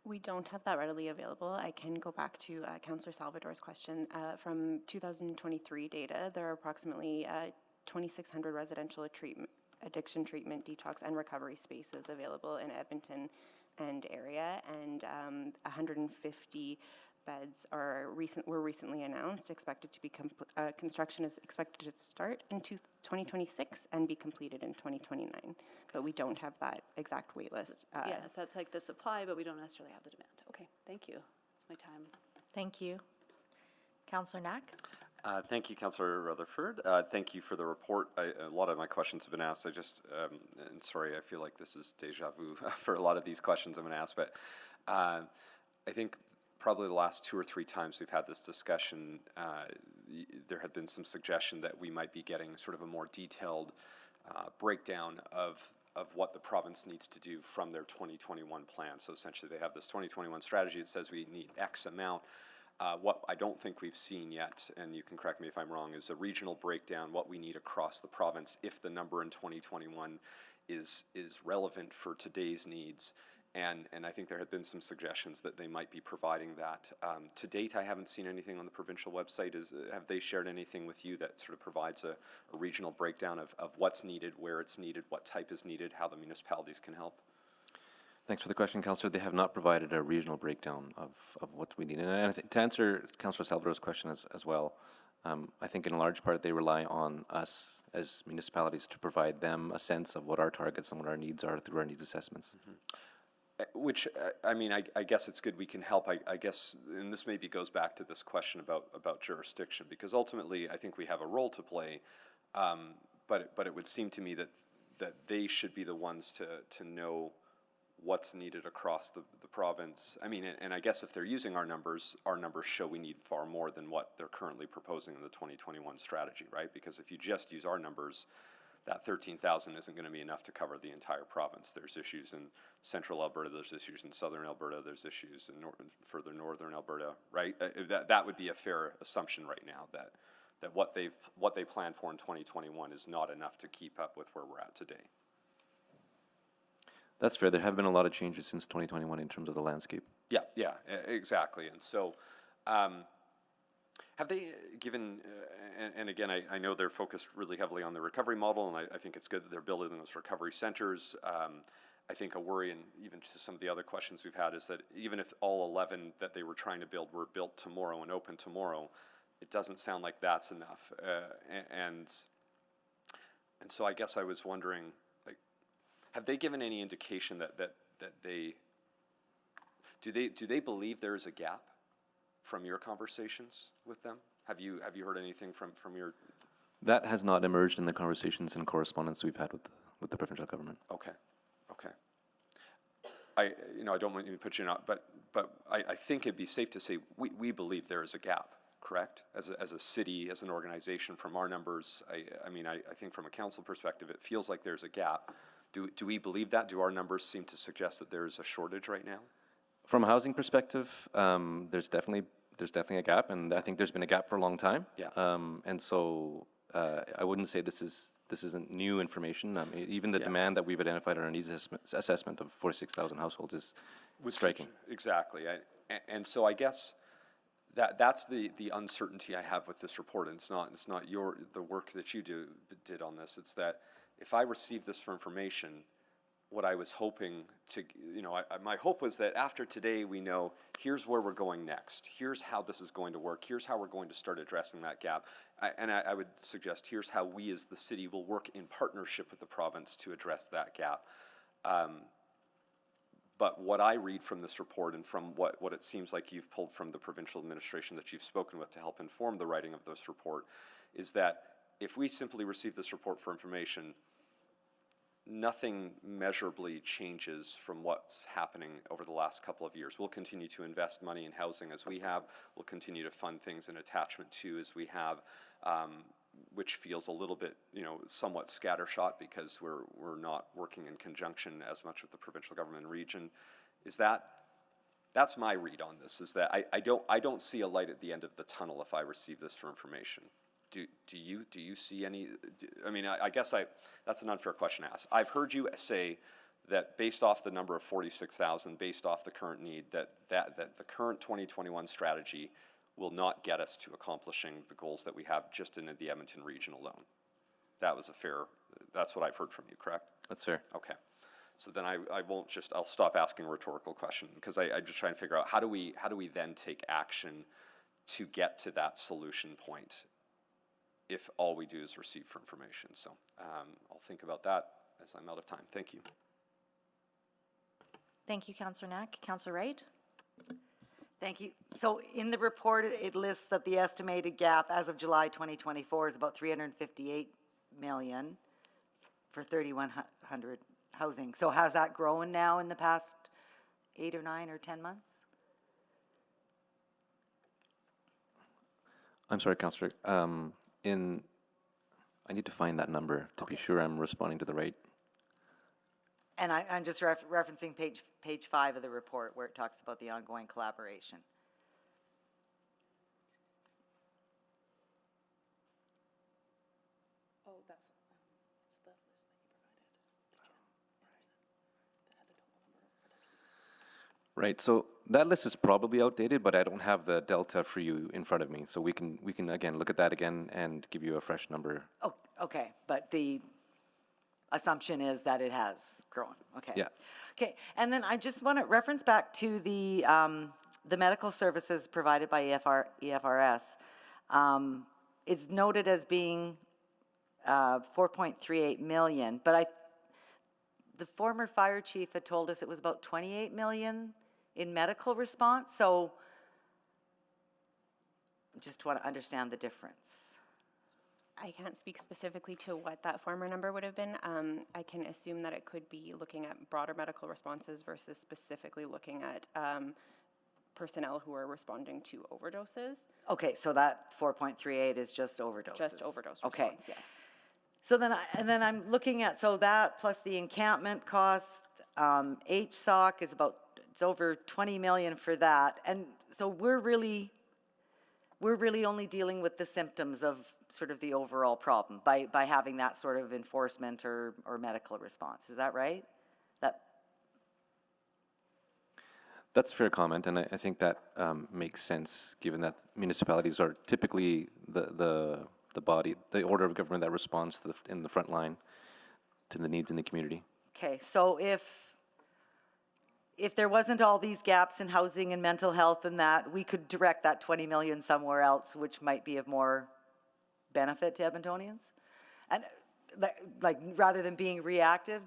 We don't have that readily available. I can go back to Councillor Salvador's question. From 2023 data, there are approximately 2,600 residential addiction treatment, detox, and recovery spaces available in Edmonton and area, and 150 beds were recently announced. Expected to be construction is expected to start in 2026 and be completed in 2029. But we don't have that exact wait list. Yes, that's like the supply, but we don't necessarily have the demand. Okay, thank you. That's my time. Thank you. Councillor Knack? Thank you, Councillor Rutherford. Thank you for the report. A lot of my questions have been asked. And sorry, I feel like this is deja vu for a lot of these questions I'm going to ask, but I think probably the last 2 or 3 times we've had this discussion, there had been some suggestion that we might be getting sort of a more detailed breakdown of what the province needs to do from their 2021 plan. So essentially they have this 2021 strategy that says we need X amount. What I don't think we've seen yet, and you can correct me if I'm wrong, is a regional breakdown, what we need across the province if the number in 2021 is relevant for today's needs. And I think there have been some suggestions that they might be providing that. To date, I haven't seen anything on the provincial website. Have they shared anything with you that sort of provides a regional breakdown of what's needed, where it's needed, what type is needed, how the municipalities can help? Thanks for the question, Councillor. They have not provided a regional breakdown of what we need. And I think to answer Councillor Salvadore's question as well, I think in large part they rely on us as municipalities to provide them a sense of what our targets and what our needs are through our needs assessments. Which, I mean, I guess it's good we can help. I guess, and this maybe goes back to this question about jurisdiction, because ultimately I think we have a role to play, but it would seem to me that they should be the ones to know what's needed across the province. I mean, and I guess if they're using our numbers show we need far more than what they're currently proposing in the 2021 strategy, right? Because if you just use our numbers, that 13,000 isn't going to be enough to cover the entire province. There's issues in central Alberta, there's issues in southern Alberta, there's issues in further northern Alberta, right? That would be a fair assumption right now, that what they plan for in 2021 is not enough to keep up with where we're at today. That's fair. There have been a lot of changes since 2021 in terms of the landscape. Yeah, exactly. And so, have they given, and again, I know they're focused really heavily on the recovery model, and I think it's good that they're building those recovery centers. I think a worry, and even to some of the other questions we've had, is that even if all 11 that they were trying to build were built tomorrow and open tomorrow, it doesn't sound like that's enough. And so I guess I was wondering, like, have they given any indication that they do they believe there is a gap from your conversations with them? Have you heard anything from your? That has not emerged in the conversations and correspondence we've had with the provincial government. Okay. I don't want you to put you out, but I think it'd be safe to say we believe there is a gap, correct? As a city, as an organization, from our numbers, I think from a council perspective, it feels like there's a gap. Do we believe that? Do our numbers seem to suggest that there is a shortage right now? From a housing perspective, there's definitely a gap, and I think there's been a gap for a long time. Yeah. And so I wouldn't say this isn't new information. I mean, even the demand that we've identified in our needs assessment of 46,000 households is striking. Exactly. And so I guess that's the uncertainty I have with this report. And it's not the work that you did on this. It's that if I receive this for information, what I was hoping to, my hope was that after today we know, here's where we're going next. Here's how this is going to work. Here's how we're going to start addressing that gap. I would suggest here's how we as the city will work in partnership with the province to address that gap. But what I read from this report and from what it seems like you've pulled from the provincial administration that you've spoken with to help inform the writing of this report is that if we simply receive this report for information, nothing measurably changes from what's happening over the last couple of years. We'll continue to invest money in housing as we have. We'll continue to fund things in attachment 2 as we have, which feels a little bit, somewhat scattershot because we're not working in conjunction as much with the provincial government and region. That's my read on this, is that I don't see a light at the end of the tunnel if I receive this for information. Do you see any? I guess that's an unfair question to ask. I've heard you say that based off the number of 46,000, based off the current need, that the current 2021 strategy will not get us to accomplishing the goals that we have just in the Edmonton region alone. That's what I've heard from you, correct? That's fair. Okay. So then I'll stop asking a rhetorical question because I'm just trying to figure out how do we then take action to get to that solution point if all we do is receive for information. So I'll think about that as I'm out of time. Thank you. Thank you, Councillor Knack. Councillor Wright? Thank you. So in the report, it lists that the estimated gap as of July 2024 is about 358 million for 3,100 housing. So has that grown now in the past 8 or 9 or 10 months? I'm sorry, Counselor. I need to find that number to be sure I'm responding to the right. And I'm just referencing page 5 of the report where it talks about the ongoing collaboration. Oh, that's the list that you provided. Right, so that list is probably outdated, but I don't have the delta for you in front of me. So we can again, look at that again and give you a fresh number. Oh, okay, but the assumption is that it has grown, okay. Yeah. Okay, and then I just want to reference back to the medical services provided by EFRS. It's noted as being 4.38 million, but the former fire chief had told us it was about 28 million in medical response, so just want to understand the difference. I can't speak specifically to what that former number would have been. I can assume that it could be looking at broader medical responses versus specifically looking at personnel who are responding to overdoses. Okay, so that 4.38 is just overdoses. Just overdose Okay. response, yes. So then, I'm looking at, so that plus the encampment cost, HSOC is it's over 20 million for that. And so we're really only dealing with the symptoms of sort of the overall problem by having that sort of enforcement or medical response. Is that right? That's a fair comment, and I think that makes sense, given that municipalities are typically the body, the order of government that responds in the front line to the needs in the community. Okay, so if there wasn't all these gaps in housing and mental health and that, we could direct that 20 million somewhere else, which might be of more benefit to Edmontonians? And like rather than being reactive,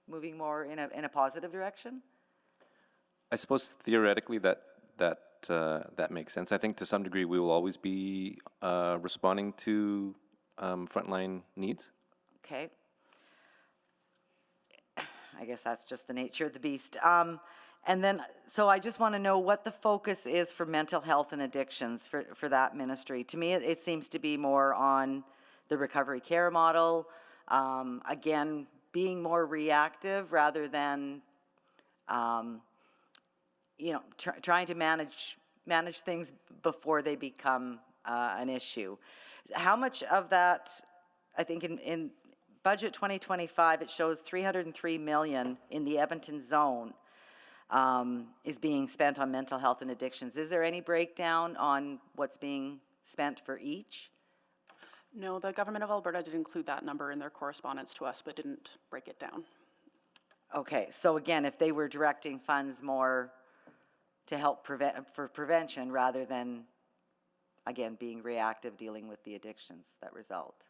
moving more in a positive direction? I suppose theoretically that makes sense. I think to some degree we will always be responding to frontline needs. Okay. I guess that's just the nature of the beast. And then, so I just want to know what the focus is for mental health and addictions for that ministry. To me, it seems to be more on the recovery care model, again, being more reactive rather than, trying to manage things before they become an issue. How much of that, I think in budget 2025, it shows 303 million in the Edmonton zone is being spent on mental health and addictions. Is there any breakdown on what's being spent for each? No, the government of Alberta did include that number in their correspondence to us, but didn't break it down. Okay, so again, if they were directing funds more to help for prevention rather than, again, being reactive, dealing with the addictions that result.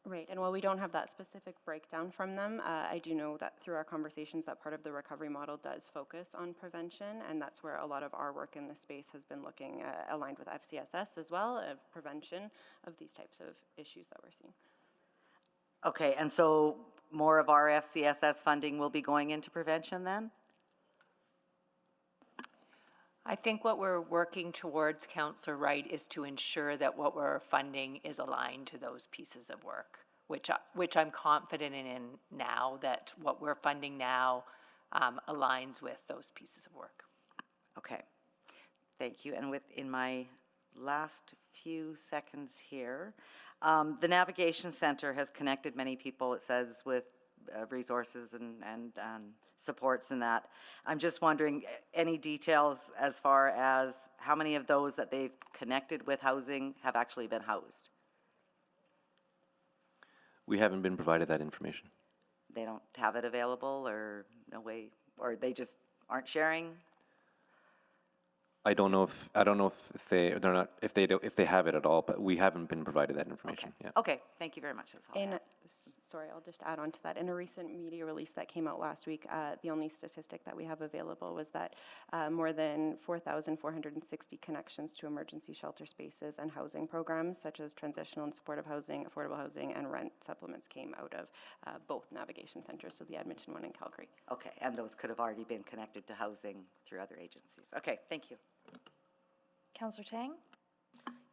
Right, and while we don't have that specific breakdown from them, I do know that through our conversations that part of the recovery model does focus on prevention, and that's where a lot of our work in this space has been looking, aligned with FCSS as well, of prevention of these types of issues that we're seeing. Okay, and so more of our FCSS funding will be going into prevention then? I think what we're working towards, Councillor Wright, is to ensure that what we're funding is aligned to those pieces of work, which I'm confident in now, that what we're funding now aligns with those pieces of work. Okay, thank you. And in my last few seconds here, the Navigation Center has connected many people, it says, with resources and supports in that. I'm just wondering, any details as far as how many of those that they've connected with housing have actually been housed? We haven't been provided that information. They don't have it available, or no way, or they just aren't sharing? I don't know if they have it at all, but we haven't been provided that information. Okay. Yeah. Okay, thank you very much. That's all I have. Sorry, I'll just add on to that. In a recent media release that came out last week, the only statistic that we have available was that more than 4,460 connections to emergency shelter spaces and housing programs, such as transitional and supportive housing, affordable housing, and rent supplements came out of both navigation centers, so the Edmonton one and Calgary. Okay, and those could have already been connected to housing through other agencies. Okay, thank you. Councillor Tang?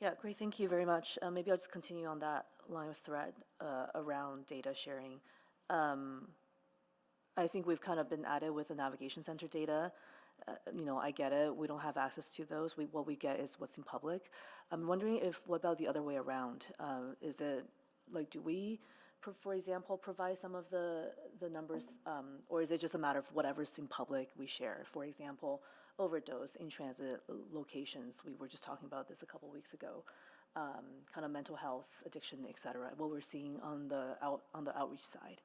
Yeah, great, thank you very much. Maybe I'll just continue on that line of thread around data sharing. I think we've kind of been at it with the navigation center data. I get it, we don't have access to those. What we get is what's in public. I'm wondering what about the other way around? Is it, like, do we, for example, provide some of the numbers, or is it just a matter of whatever's in public we share? For example, overdose in transit locations, we were just talking about this a couple weeks ago, kind of mental health, addiction, et cetera, what we're seeing on the outreach side.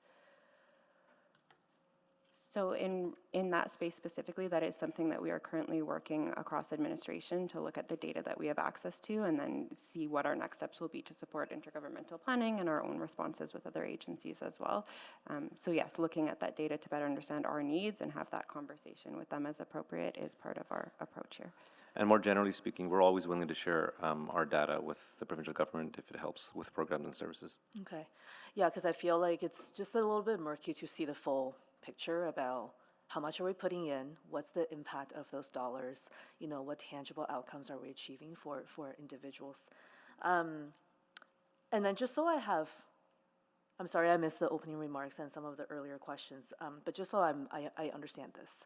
So in that space specifically, that is something that we are currently working across administration to look at the data that we have access to and then see what our next steps will be to support intergovernmental planning and our own responses with other agencies as well. So yes, looking at that data to better understand our needs and have that conversation with them as appropriate is part of our approach here. And more generally speaking, we're always willing to share our data with the provincial government if it helps with programs and services. Okay, yeah, because I feel like it's just a little bit murky to see the full picture about how much are we putting in, what's the impact of those dollars, what tangible outcomes are we achieving for individuals. And then just so I'm sorry I missed the opening remarks and some of the earlier questions, but just so I understand this.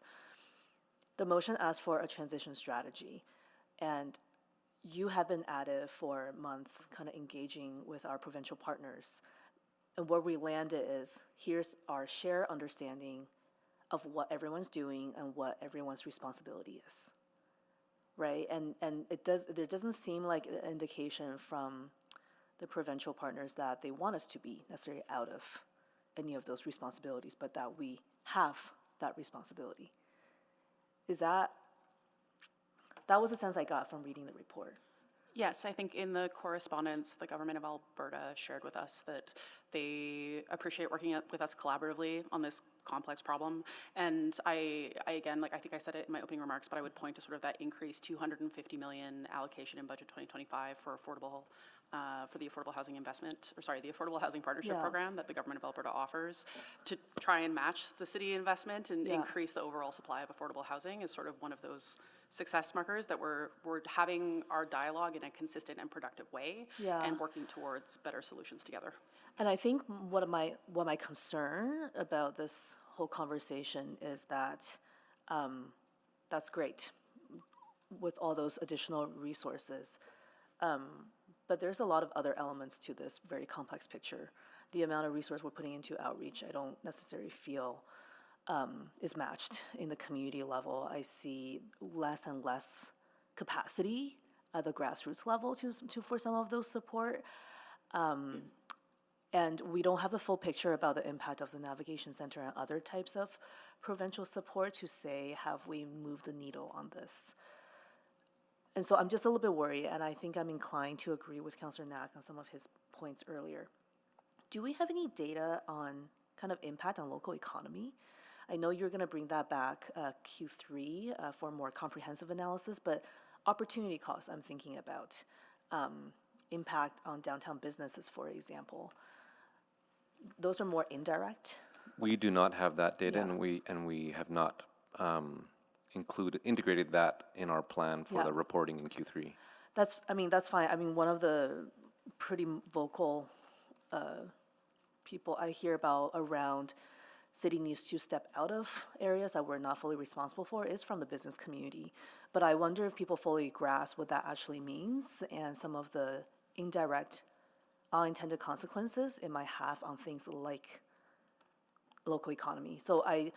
The motion asks for a transition strategy, and you have been at it for months, kind of engaging with our provincial partners. And where we landed is, here's our shared understanding of what everyone's doing and what everyone's responsibility is, right? And there doesn't seem like an indication from the provincial partners that they want us to be necessarily out of any of those responsibilities, but that we have that responsibility. That was the sense I got from reading the report. Yes, I think in the correspondence, the government of Alberta shared with us that they appreciate working with us collaboratively on this complex problem. And I again, I think I said it in my opening remarks, but I would point to sort of that increased $250 million allocation in budget 2025 for the Affordable Housing the Affordable Housing Partnership Program that the government of Alberta offers to try and match the city investment and increase the overall supply of affordable housing is sort of one of those success markers that we're having our dialogue in a consistent and productive way and working towards better solutions together. And I think what my concern about this whole conversation is that that's great with all those additional resources. But there's a lot of other elements to this very complex picture. The amount of resource we're putting into outreach, I don't necessarily feel is matched in the community level. I see less and less capacity at the grassroots level for some of those support. And we don't have the full picture about the impact of the navigation center and other types of provincial support to say, have we moved the needle on this? And so I'm just a little bit worried, and I think I'm inclined to agree with Councillor Knack on some of his points earlier. Do we have any data on kind of impact on local economy? I know you're going to bring that back Q3 for more comprehensive analysis, but opportunity costs I'm thinking about, impact on downtown businesses, for example. Those are more indirect. We do not have that data, and we have not integrated that in our plan for the reporting in Q3. That's fine. I mean, one of the pretty vocal people I hear about around city needs to step out of areas that we're not fully responsible for is from the business community. But I wonder if people fully grasp what that actually means and some of the indirect, unintended consequences it might have on things like local economy. So I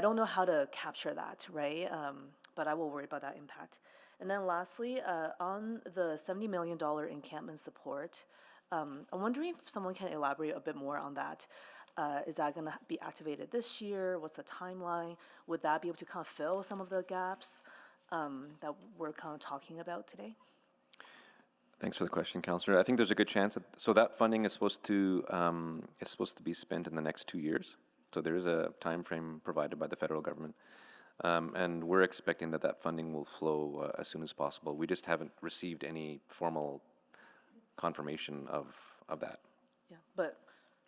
don't know how to capture that, right? But I will worry about that impact. And then lastly, on the $70 million encampment support, I'm wondering if someone can elaborate a bit more on that. Is that going to be activated this year? What's the timeline? Would that be able to kind of fill some of the gaps that we're kind of talking about today? Thanks for the question, Councillor. I think there's a good chance that funding is supposed to be spent in the next 2 years. So there is a time frame provided by the federal government, and we're expecting that funding will flow as soon as possible. We just haven't received any formal confirmation of that. Yeah, but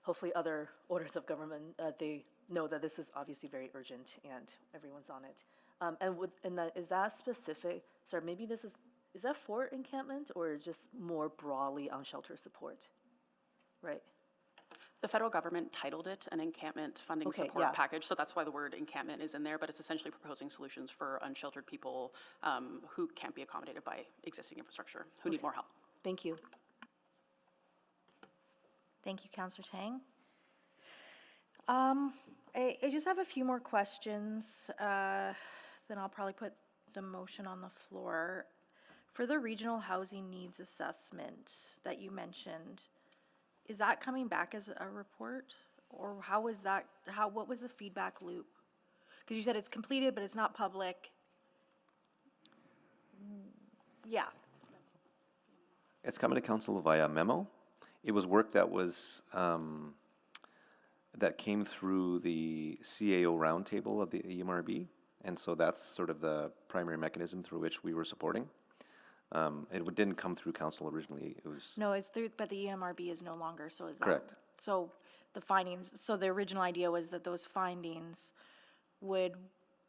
hopefully other orders of government, they know that this is obviously very urgent and everyone's on it. Is that specific? Sorry, maybe this is is that for encampment or just more broadly on shelter support? Right? The federal government titled it an encampment funding Okay, support yeah. package, so that's why the word encampment is in there, but it's essentially proposing solutions for unsheltered people who can't be accommodated by existing infrastructure, who need more help. Thank you. Thank you, Councillor Tang. I just have a few more questions, then I'll probably put the motion on the floor. For the regional housing needs assessment that you mentioned, is that coming back as a report? Or how was that, what was the feedback loop? Because you said it's completed, but it's not public. Yeah, It's coming to council via memo. It was work that was, that came through the CAO roundtable of the EMRB. And so that's sort of the primary mechanism through which we were supporting. It didn't come through council originally. It was, no, it's through, but the EMRB is no longer, so is that? Correct. So the findings, so the original idea was that those findings would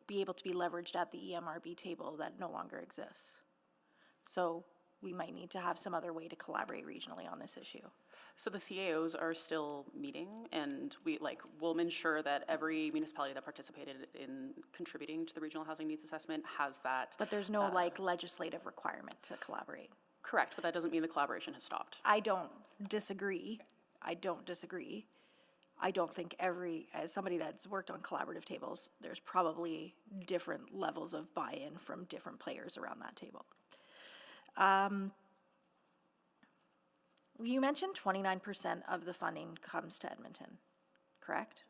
be able to be leveraged at the EMRB table that no longer exists. So we might need to have some other way to collaborate regionally on this issue. So the CAOs are still meeting, and we'll ensure that every municipality that participated in contributing to the regional housing needs assessment has that. But there's no legislative requirement to collaborate. Correct, but that doesn't mean the collaboration has stopped. I don't disagree. I don't think as somebody that's worked on collaborative tables, there's probably different levels of buy-in from different players around that table. You mentioned 29% of the funding comes to Edmonton, correct?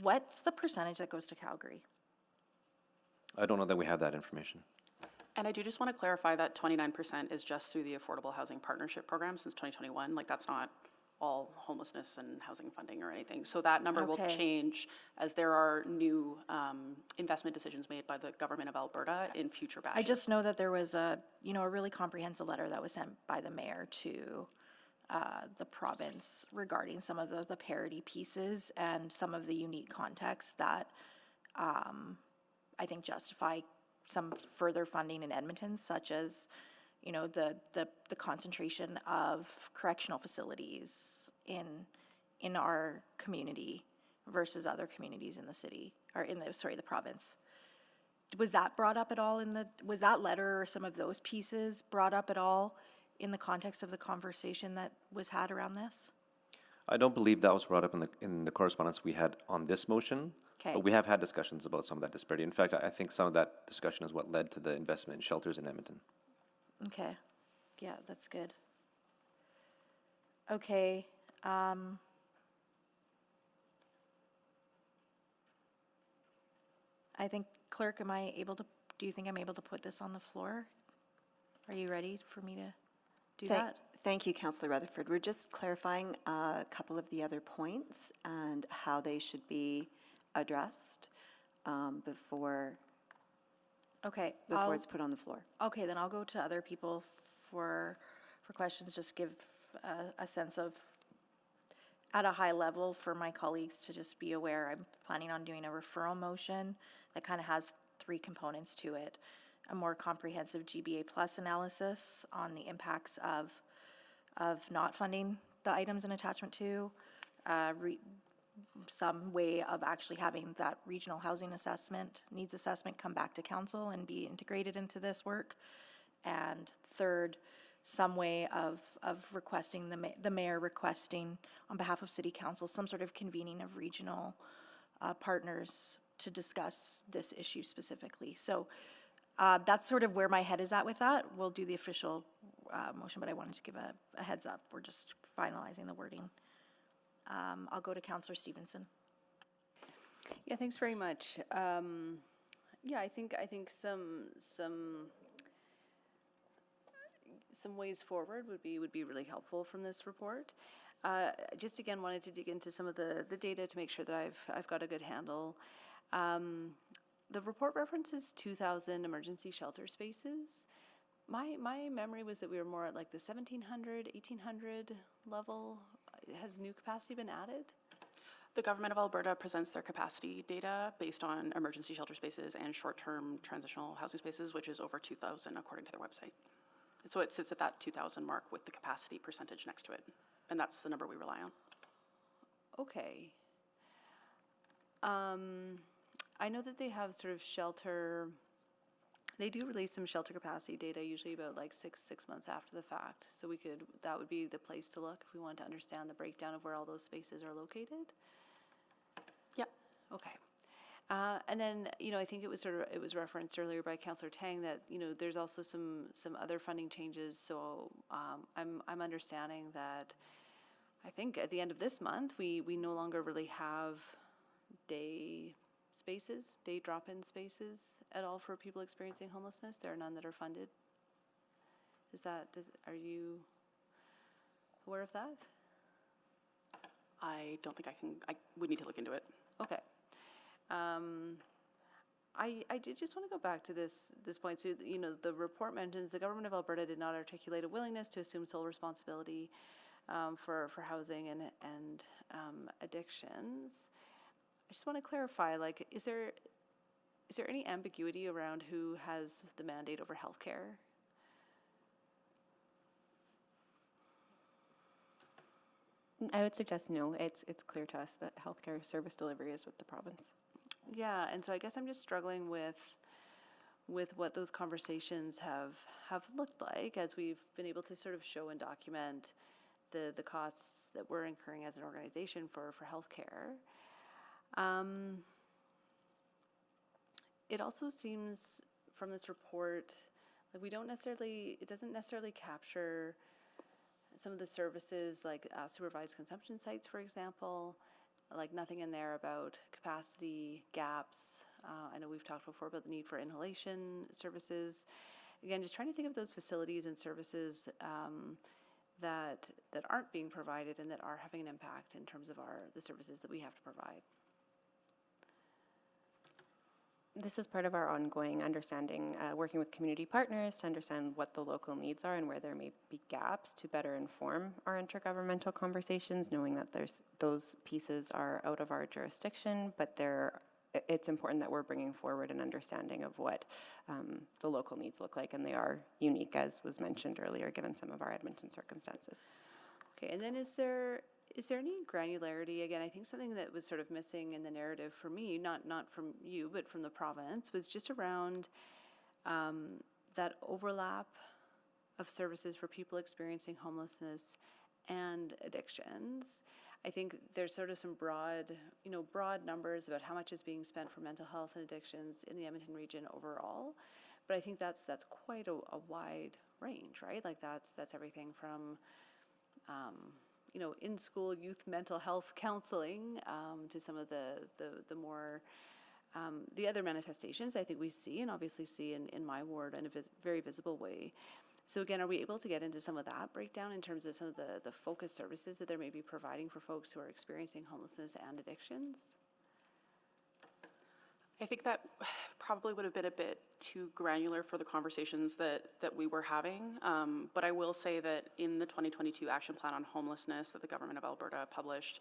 What's the percentage that goes to Calgary? I don't know that we have that information. And I do just want to clarify that 29% is just through the Affordable Housing Partnership Program since 2021. That's not all homelessness and housing funding or anything. So that number will Okay. change as there are new investment decisions made by the government of Alberta in future batches. I just know that there was a really comprehensive letter that was sent by the mayor to the province regarding some of the parity pieces and some of the unique contexts that I think justify some further funding in Edmonton, such as the concentration of correctional facilities in our community versus other communities in the city, or the province. Was that brought up at all was that letter or some of those pieces brought up at all in the context of the conversation that was had around this? I don't believe that was brought up in the correspondence we had on this motion. Okay. But we have had discussions about some of that disparity. In fact, I think some of that discussion is what led to the investment in shelters in Edmonton. Okay, yeah, that's good. Okay, I think, clerk, do you think I'm able to put this on the floor? Are you ready for me to do that? Thank you, Councillor Rutherford. We're just clarifying a couple of the other points and how they should be addressed before Okay. it's put on the floor. Okay, then I'll go to other people for questions, just give a sense of, at a high level, for my colleagues to just be aware. I'm planning on doing a referral motion that kind of has three components to it. A more comprehensive GBA plus analysis on the impacts of not funding the items in attachment 2, some way of actually having that regional housing assessment, needs assessment, come back to council and be integrated into this work. And third, some way of requesting, the mayor requesting on behalf of city council, some sort of convening of regional partners to discuss this issue specifically. So that's sort of where my head is at with that. We'll do the official motion, but I wanted to give a heads up. We're just finalizing the wording. I'll go to Councillor Stevenson. Yeah, thanks very much. Yeah, I think some ways forward would be really helpful from this report. Just again wanted to dig into some of the data to make sure that I've got a good handle. The report references 2,000 emergency shelter spaces. My memory was that we were more at like the 1,700, 1,800 level. Has new capacity been added? The government of Alberta presents their capacity data based on emergency shelter spaces and short-term transitional housing spaces, which is over 2,000 according to their website. So it sits at that 2,000 mark with the capacity percentage next to it. And that's the number we rely on. Okay. I know that they have sort of shelter, they do release some shelter capacity data, usually about like six months after the fact. So that would be the place to look if we want to understand the breakdown of where all those spaces are located. Yep. Okay. And then, I think it was referenced earlier by Councillor Tang that, there's also some other funding changes. So I'm understanding that I think at the end of this month, we no longer really have day drop-in spaces at all for people experiencing homelessness. There are none that are funded. Are you aware of that? I don't think I would need to look into it. Okay. I did just want to go back to this point. So, the report mentions the government of Alberta did not articulate a willingness to assume sole responsibility for housing and addictions. I just want to clarify, like, is there any ambiguity around who has the mandate over healthcare? I would suggest no. It's clear to us that healthcare service delivery is with the province. Yeah, and so I guess I'm just struggling with what those conversations have looked like as we've been able to sort of show and document the costs that we're incurring as an organization for healthcare. It also seems from this report like it doesn't necessarily capture some of the services like supervised consumption sites, for example, like nothing in there about capacity gaps. I know we've talked before about the need for inhalation services. Again, just trying to think of those facilities and services that aren't being provided and that are having an impact in terms of the services that we have to provide. This is part of our ongoing understanding, working with community partners to understand what the local needs are and where there may be gaps to better inform our intergovernmental conversations, knowing that those pieces are out of our jurisdiction, but it's important that we're bringing forward an understanding of what the local needs look like, and they are unique, as was mentioned earlier, given some of our Edmonton circumstances. Okay, and then is there any granularity? Again, I think something that was sort of missing in the narrative for me, not from you, but from the province, was just around that overlap of services for people experiencing homelessness and addictions. I think there's sort of some broad numbers about how much is being spent for mental health and addictions in the Edmonton region overall, but I think that's quite a wide range, right? Like that's everything from in-school youth mental health counseling to some of the more the other manifestations I think we see and obviously see in my ward in a very visible way. So again, are we able to get into some of that breakdown in terms of some of the focus services that they may be providing for folks who are experiencing homelessness and addictions? I think that probably would have been a bit too granular for the conversations that we were having. But I will say that in the 2022 Action Plan on Homelessness that the Government of Alberta published,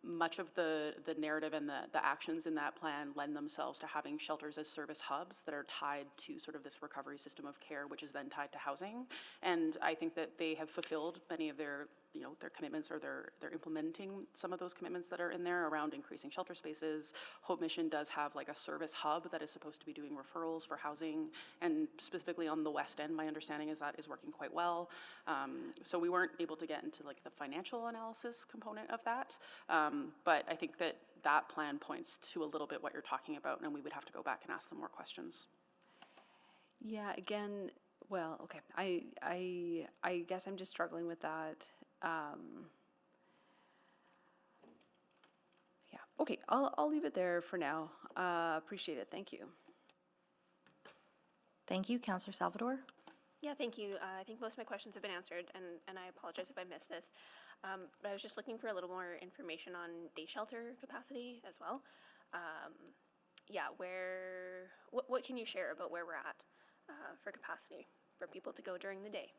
much of the narrative and the actions in that plan lend themselves to having shelters as service hubs that are tied to sort of this recovery system of care, which is then tied to housing. And I think that they have fulfilled many of their commitments, or they're implementing some of those commitments that are in there around increasing shelter spaces. Hope Mission does have like a service hub that is supposed to be doing referrals for housing, and specifically on the West End, my understanding is that is working quite well. So we weren't able to get into like the financial analysis component of that, but I think that plan points to a little bit what you're talking about, and we would have to go back and ask them more questions. Yeah, again, well, okay, I guess I'm just struggling with that. Yeah, okay, I'll leave it there for now. Appreciate it, thank you. Thank you, Councillor Salvador. Yeah, thank you. I think most of my questions have been answered, and I apologize if I missed this. But I was just looking for a little more information on day shelter capacity as well. What can you share about where we're at for capacity for people to go during the day?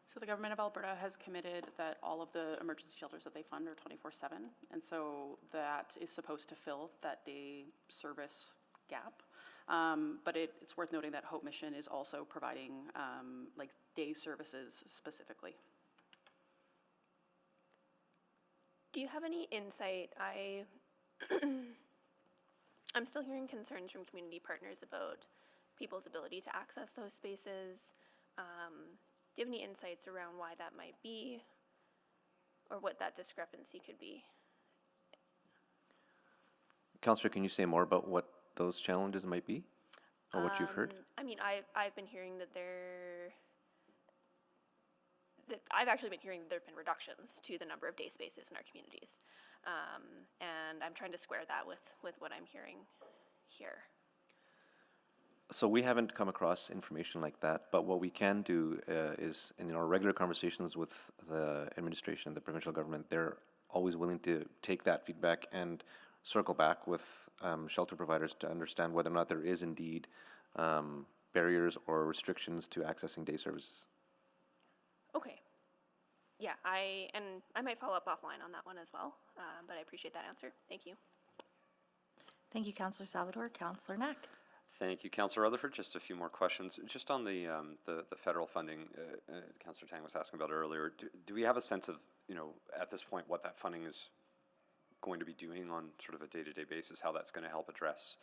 So the government of Alberta has committed that all of the emergency shelters that they fund are 24/7, and so that is supposed to fill that day service gap. But it's worth noting that Hope Mission is also providing like day services specifically. Do you have any insight? I'm still hearing concerns from community partners about people's ability to access those spaces. Do you have any insights around why that might be, or what that discrepancy could be? Counselor, can you say more about what those challenges might be, or what you've heard? I mean, I've been hearing that I've actually been hearing that there have been reductions to the number of day spaces in our communities. And I'm trying to square that with what I'm hearing here. So we haven't come across information like that, but what we can do is in our regular conversations with the administration, the provincial government, they're always willing to take that feedback and circle back with shelter providers to understand whether or not there is indeed barriers or restrictions to accessing day services. Okay. Yeah, I might follow up offline on that one as well, but I appreciate that answer. Thank you. Thank you, Councillor Salvador. Councillor Knack. Thank you, Councillor Rutherford. Just a few more questions. Just on the federal funding, Councillor Tang was asking about earlier. Do we have a sense of, at this point, what that funding is going to be doing on sort of a day-to-day basis, how that's going to help address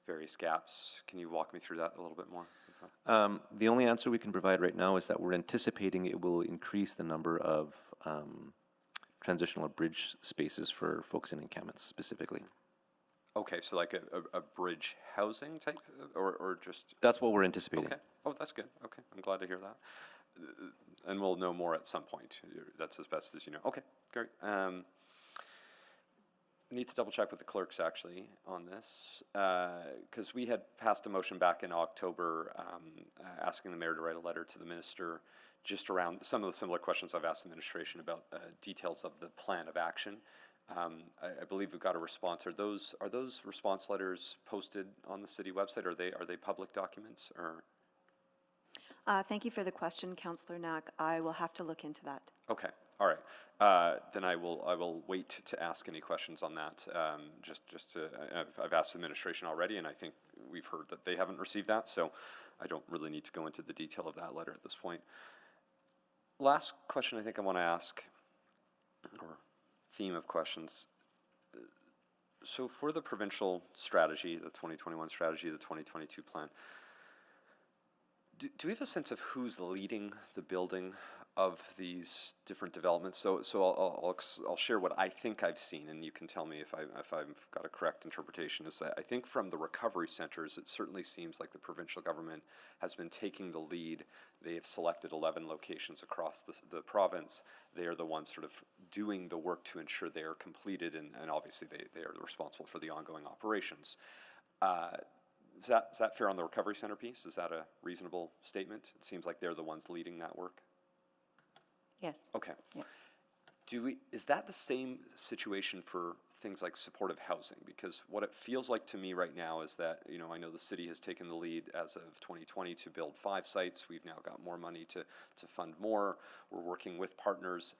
various gaps? Can you walk me through that a little bit more? The only answer we can provide right now is that we're anticipating it will increase the number of transitional or bridge spaces for folks in encampments specifically. Okay, so like a bridge housing type, or just? That's what we're anticipating. Okay. Oh, that's good. Okay, I'm glad to hear that. And we'll know more at some point. That's as best as you know. Okay, great. Need to double check with the clerks actually on this, because we had passed a motion back in October asking the mayor to write a letter to the minister just around some of the similar questions I've asked the administration about details of the plan of action. I believe we've got a response. Are those response letters posted on the city website? Are they public documents or? Thank you for the question, Councillor Knack. I will have to look into that. Okay, all right. Then I will wait to ask any questions on that. I've asked the administration already, and I think we've heard that they haven't received that, so I don't really need to go into the detail of that letter at this point. Last question I think I want to ask, or theme of questions. So for the provincial strategy, the 2021 strategy, the 2022 plan, do we have a sense of who's leading the building of these different developments? So I'll share what I think I've seen, and you can tell me if I've got a correct interpretation. Is that I think from the recovery centers, it certainly seems like the provincial government has been taking the lead. They have selected 11 locations across the province. They are the ones sort of doing the work to ensure they are completed, and obviously they are responsible for the ongoing operations. Is that fair on the recovery center piece? Is that a reasonable statement? It seems like they're the ones leading that work. Yes. Okay. Yeah. Is that the same situation for things like supportive housing? Because what it feels like to me right now is that, I know the city has taken the lead as of 2020 to build 5 sites. We've now got more money to fund more. We're working with partners.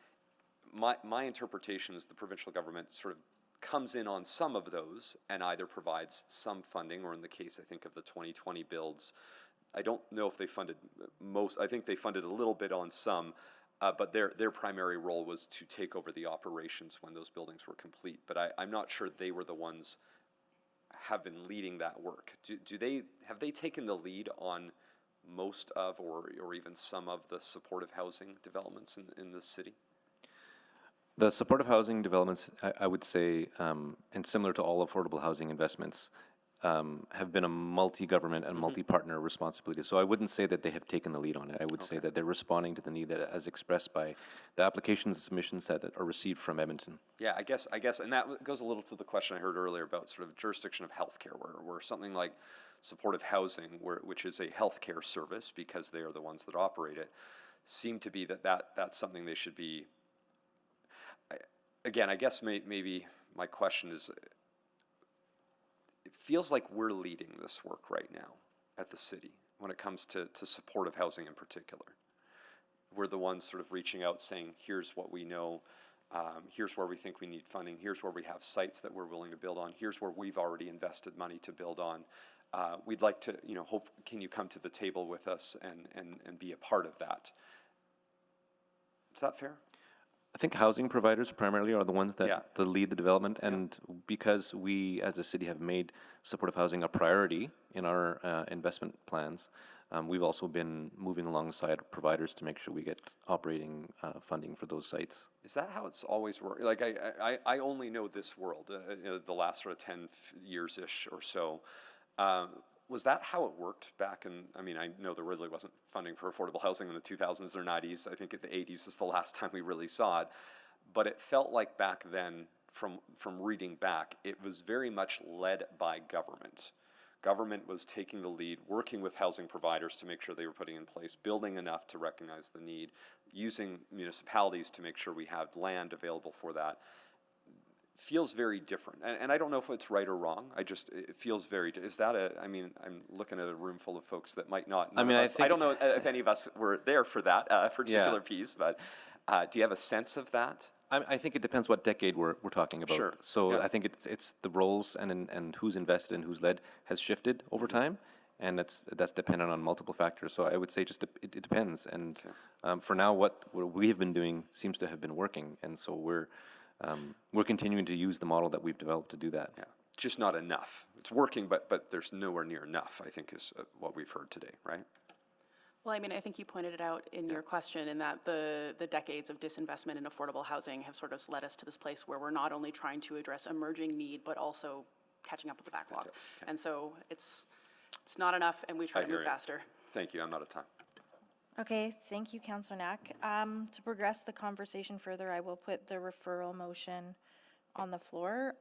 My interpretation is the provincial government sort of comes in on some of those and either provides some funding, or in the case, I think, of the 2020 builds, I don't know if they funded most. I think they funded a little bit on some, but their primary role was to take over the operations when those buildings were complete. But I'm not sure they were the ones have been leading that work. Have they taken the lead on most of or even some of the supportive housing developments in the city? The supportive housing developments, I would say, and similar to all affordable housing investments, have been a multi-government and multi-partner responsibility. So I wouldn't say that they have taken the lead on it. I would say that they're responding to the need that as expressed by the applications and submissions that are received from Edmonton. Yeah, I guess, and that goes a little to the question I heard earlier about sort of jurisdiction of healthcare, where something like supportive housing, which is a healthcare service because they are the ones that operate it, seem to be that's something they should be. Again, I guess maybe my question is, it feels like we're leading this work right now at the city when it comes to supportive housing in particular. we're the ones sort of reaching out saying, here's what we know, here's where we think we need funding, here's where we have sites that we're willing to build on, here's where we've already invested money to build on. We'd like to, hope, can you come to the table with us and be a part of that? Is that fair? I think housing providers primarily are the ones that, Yeah. that lead the development, and because we as a city have made supportive housing a priority in our investment plans, we've also been moving alongside providers to make sure we get operating funding for those sites. Is that how it's always worked? Like, I only know this world, the last sort of 10 years-ish or so. Was that how it worked back in, I mean, I know there really wasn't funding for affordable housing in the 2000s or 90s. I think in the 80s was the last time we really saw it. But it felt like back then, from reading back, it was very much led by government. Government was taking the lead, working with housing providers to make sure they were putting in place, building enough to recognize the need, using municipalities to make sure we have land available for that. Feels very different, and I don't know if it's right or wrong. It feels very. Is that I'm looking at a room full of folks that might not. I mean, I don't know if any of us were there for that particular piece, but do you have a sense of that? I think it depends what decade we're talking about. Sure. So Yeah. I think it's the roles and who's invested and who's led has shifted over time, and that's dependent on multiple factors. So I would say just it depends. And for now, what we have been doing seems to have been working, and so we're continuing to use the model that we've developed to do that. Yeah, just not enough. It's working, but there's nowhere near enough, I think, is what we've heard today, right? Well, I mean, I think you pointed it out in your question in that the decades of disinvestment in affordable housing have sort of led us to this place where we're not only trying to address emerging need, but also catching up with the backlog. Okay. And so it's not enough, and we try to hear move you. faster. Thank you, I'm out of time. Okay, thank you, Councillor Knack. To progress the conversation further, I will put the referral motion on the floor.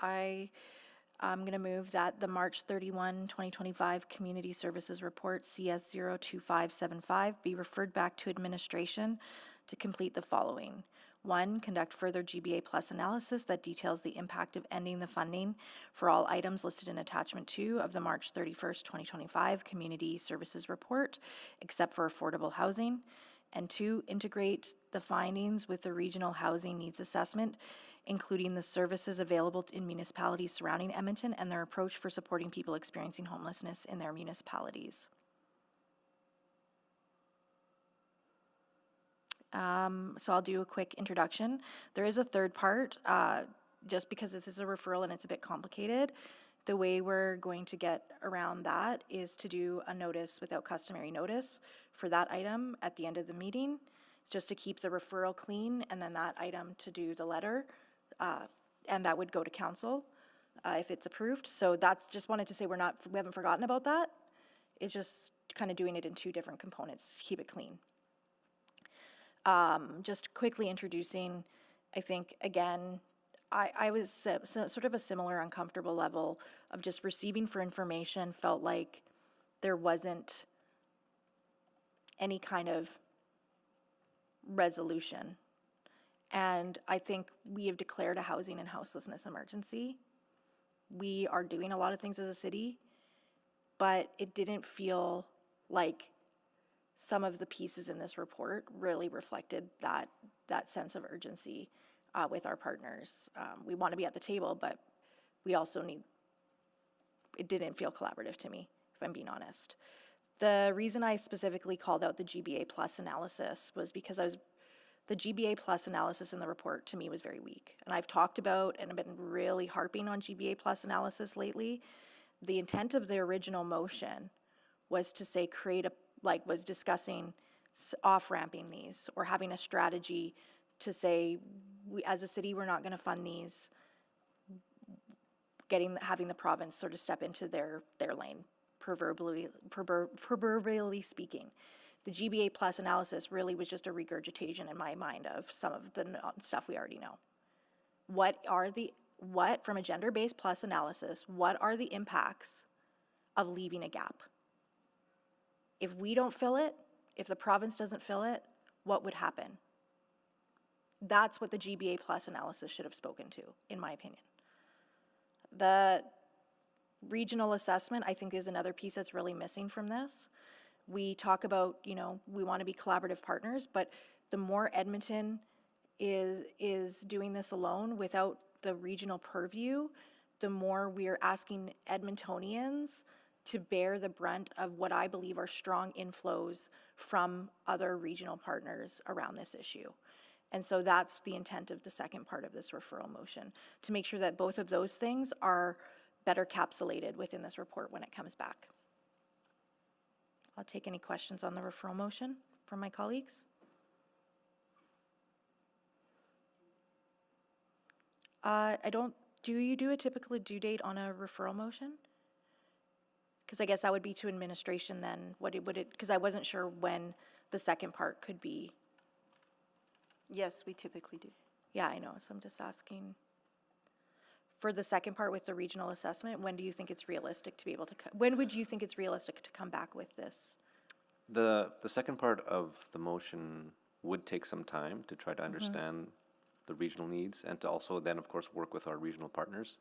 I'm going to move that the March 31, 2025 Community Services Report CS 02575 be referred back to administration to complete the following. 1, conduct further GBA plus analysis that details the impact of ending the funding for all items listed in attachment 2 of the March 31st, 2025 Community Services Report, except for affordable housing. And 2, integrate the findings with the Regional Housing Needs Assessment, including the services available in municipalities surrounding Edmonton and their approach for supporting people experiencing homelessness in their municipalities. So I'll do a quick introduction. There is a third part, just because this is a referral and it's a bit complicated. The way we're going to get around that is to do a notice without customary notice for that item at the end of the meeting, just to keep the referral clean, and then that item to do the letter, and that would go to council if it's approved. So that's just wanted to say we haven't forgotten about that. It's just kind of doing it in 2 different components to keep it clean. Just quickly introducing, I think, again, I was sort of a similar uncomfortable level of just receiving for information, felt like there wasn't any kind of resolution. And I think we have declared a housing and houselessness emergency. We are doing a lot of things as a city, but it didn't feel like some of the pieces in this report really reflected that sense of urgency with our partners. We want to be at the table, but we also it didn't feel collaborative to me, if I'm being honest. The reason I specifically called out the GBA plus analysis was because the GBA plus analysis in the report to me was very weak. And I've talked about and I've been really harping on GBA plus analysis lately. The intent of the original motion was to say was discussing off-ramping these or having a strategy to say, as a city, we're not going to fund these, having the province sort of step into their lane, proverbially speaking. The GBA plus analysis really was just a regurgitation in my mind of some of the stuff we already know. From a gender-based plus analysis, what are the impacts of leaving a gap? If we don't fill it, if the province doesn't fill it, what would happen? That's what the GBA plus analysis should have spoken to, in my opinion. The regional assessment, I think, is another piece that's really missing from this. We talk about, we want to be collaborative partners, but the more Edmonton is doing this alone without the regional purview, the more we are asking Edmontonians to bear the brunt of what I believe are strong inflows from other regional partners around this issue. And so that's the intent of the second part of this referral motion, to make sure that both of those things are better capsulated within this report when it comes back. I'll take any questions on the referral motion from my colleagues. Do you do a typical due date on a referral motion? Because I guess that would be to administration then, because I wasn't sure when the second part could be. Yes, we typically do. Yeah, I know, so I'm just asking. For the second part with the regional assessment, when do you think it's realistic to be able to, when would you think it's realistic to come back with this? The second part of the motion would take some time to try to understand the regional needs and to also then, of course, work with our regional partners.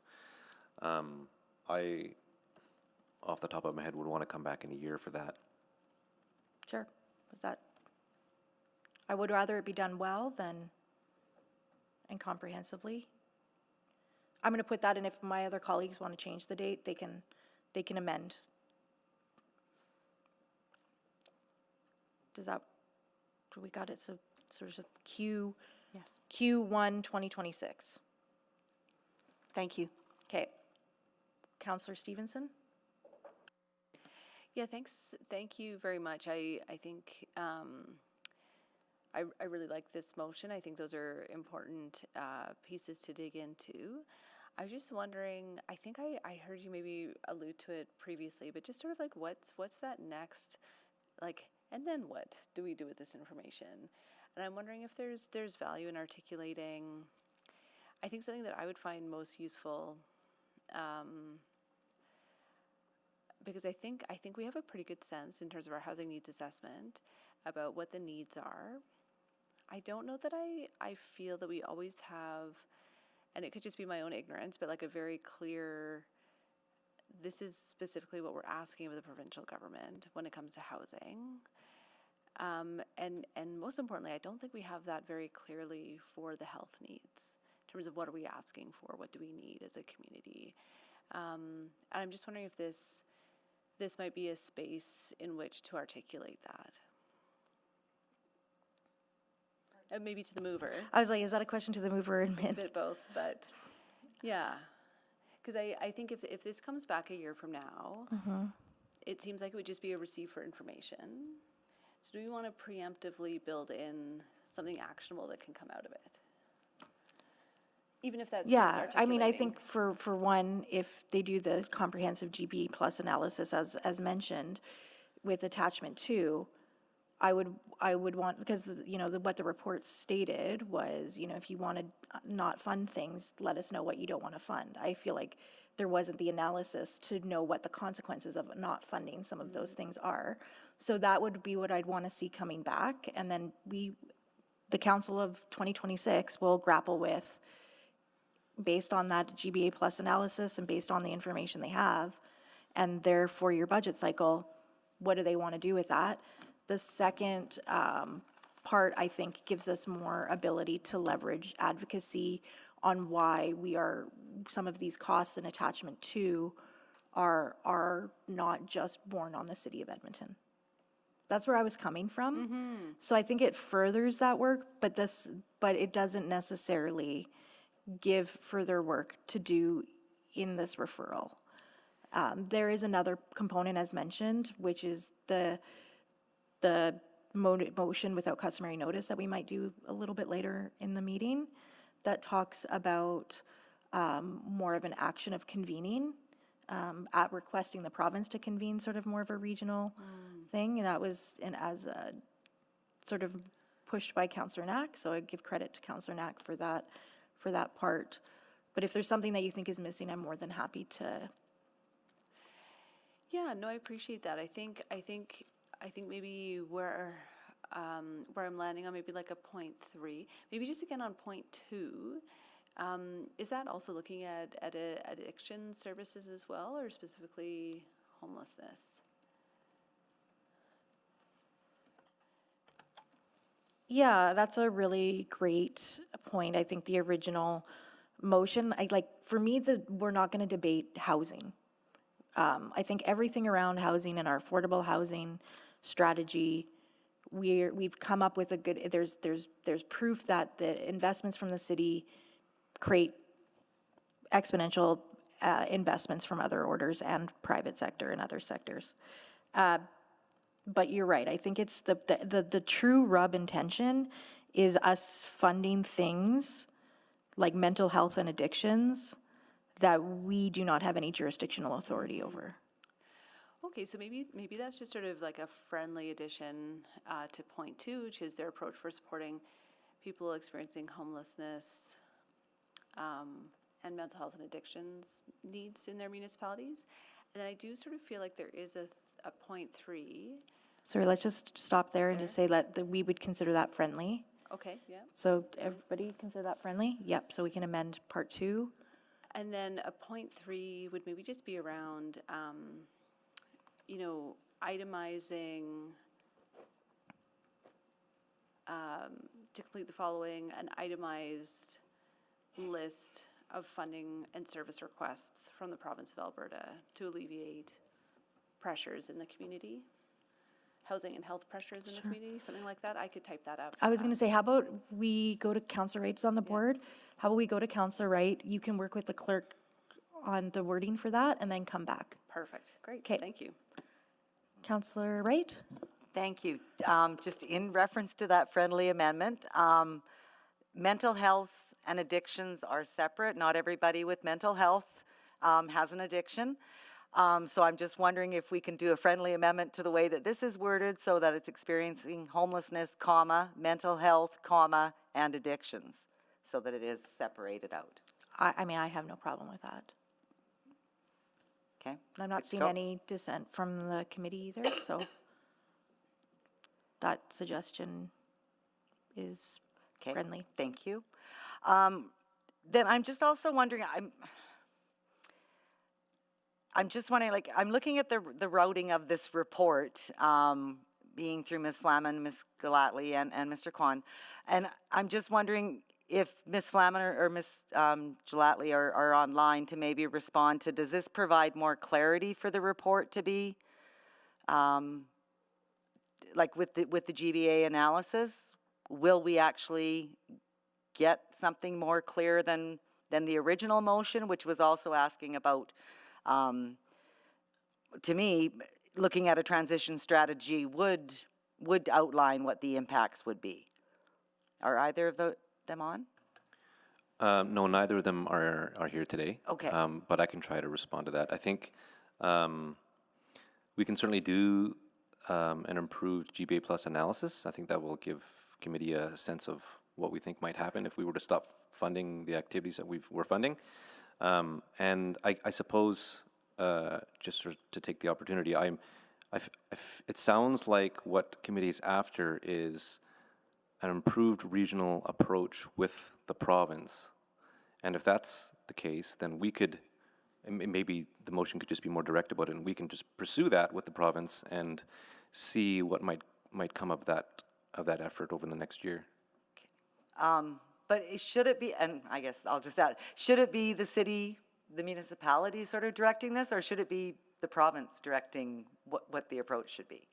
I, off the top of my head, would want to come back in a year for that. Sure, I would rather it be done well than, and comprehensively. I'm gonna put that in. If my other colleagues want to change the date, they can amend. Does that, do we got it, so sort of Yes. Q1 2026. Thank you. Okay. Councillor Stevenson? Yeah, thanks. Thank you very much. I think I really like this motion. I think those are important pieces to dig into. I was just wondering, I think I heard you maybe allude to it previously, but just sort of like what's that next, like, and then what do we do with this information? And I'm wondering if there's value in articulating, I think something that I would find most useful, because I think we have a pretty good sense in terms of our housing needs assessment about what the needs are. I don't know that I feel that we always have, and it could just be my own ignorance, but like a very clear, this is specifically what we're asking of the provincial government when it comes to housing. And most importantly, I don't think we have that very clearly for the health needs in terms of what are we asking for, what do we need as a community. And I'm just wondering if this might be a space in which to articulate that. And maybe to the mover. I was like, is that a question to the mover and It's a bit both, but yeah. Because I think if this comes back a year from now, it seems like it would just be a receive for information. So do we want to preemptively build in something actionable that can come out of it? Even if that's just Yeah, I mean, I articulating. think for one, if they do the comprehensive GB plus analysis as mentioned with attachment 2, I would want, because what the report stated was, if you want to not fund things, let us know what you don't want to fund. I feel like there wasn't the analysis to know what the consequences of not funding some of those things are. So that would be what I'd want to see coming back, and then the Council of 2026 will grapple with, based on that GBA plus analysis and based on the information they have and their 4-year budget cycle, what do they want to do with that? The second part, I think, gives us more ability to leverage advocacy on why some of these costs in attachment 2 are not just borne on the city of Edmonton. That's where I was coming from. So I think it furthers that work, but it doesn't necessarily give further work to do in this referral. There is another component, as mentioned, which is the motion without customary notice that we might do a little bit later in the meeting, that talks about more of an action of convening, at requesting the province to convene sort of more of a regional thing. And that was as sort of pushed by Councillor Knack, so I give credit to Councillor Knack for that part. But if there's something that you think is missing, I'm more than happy to. Yeah, no, I appreciate that. I think maybe where I'm landing on maybe like a 0.3, maybe just again on 0.2. Is that also looking at addiction services as well, or specifically homelessness? Yeah, that's a really great point. I think the original motion, for me, we're not going to debate housing. I think everything around housing and our affordable housing strategy, we've come up with a good, there's proof that the investments from the city create exponential investments from other orders and private sector and other sectors. But you're right. I think it's the true rub intention is us funding things like mental health and addictions that we do not have any jurisdictional authority over. Okay, so maybe that's just sort of like a friendly addition to point two, which is their approach for supporting people experiencing homelessness and mental health and addictions needs in their municipalities. And then I do sort of feel like there is a point three. Sorry, let's just stop there and just say that we would consider that friendly. Okay, yeah. So everybody consider that friendly? Yep, so we can amend part 2. And then a point 3 would maybe just be around, itemizing to complete the following, an itemized list of funding and service requests from the province of Alberta to alleviate pressures in the community, housing and health pressures in the community, something like that. I could type that up. I was going to say, how about we go to Councillor Wright's on the board? How about we go to Councillor Wright? You can work with the clerk on the wording for that and then come back. Perfect. Great. 'Kay. Thank you. Councillor Wright? Thank you. Just in reference to that friendly amendment, mental health and addictions are separate. Not everybody with mental health has an addiction. So I'm just wondering if we can do a friendly amendment to the way that this is worded so that it's experiencing homelessness, comma, mental health, comma, and addictions, so that it is separated out. I mean, I have no problem with that. Okay? I'm not Good to seeing go. any dissent from the committee either, so that suggestion is Okay, friendly. thank you. Then I'm just also wondering, I'm just wondering, like, I'm looking at the routing of this report, being through Ms. Flaman, Ms. Galatly, and Mr. Kwan, and I'm just wondering if Ms. Flaman or Ms. Galatly are online to maybe respond to, does this provide more clarity for the report to be, like with the GBA analysis? Will we actually get something more clear than the original motion, which was also asking about, to me, looking at a transition strategy would outline what the impacts would be? Are either of them on? No, neither of them are here today. Okay. But I can try to respond to that. I think we can certainly do an improved GBA Plus analysis. I think that will give committee a sense of what we think might happen if we were to stop funding the activities that we're funding. And I suppose, just to take the opportunity, it sounds like what committee is after is an improved regional approach with the province. And if that's the case, then we could, maybe the motion could just be more direct about it, and we can just pursue that with the province and see what might come of that effort over the next year. But should it be, and I guess I'll just add, should it be the city, the municipality sort of directing this, or should it be the province directing what the approach should be?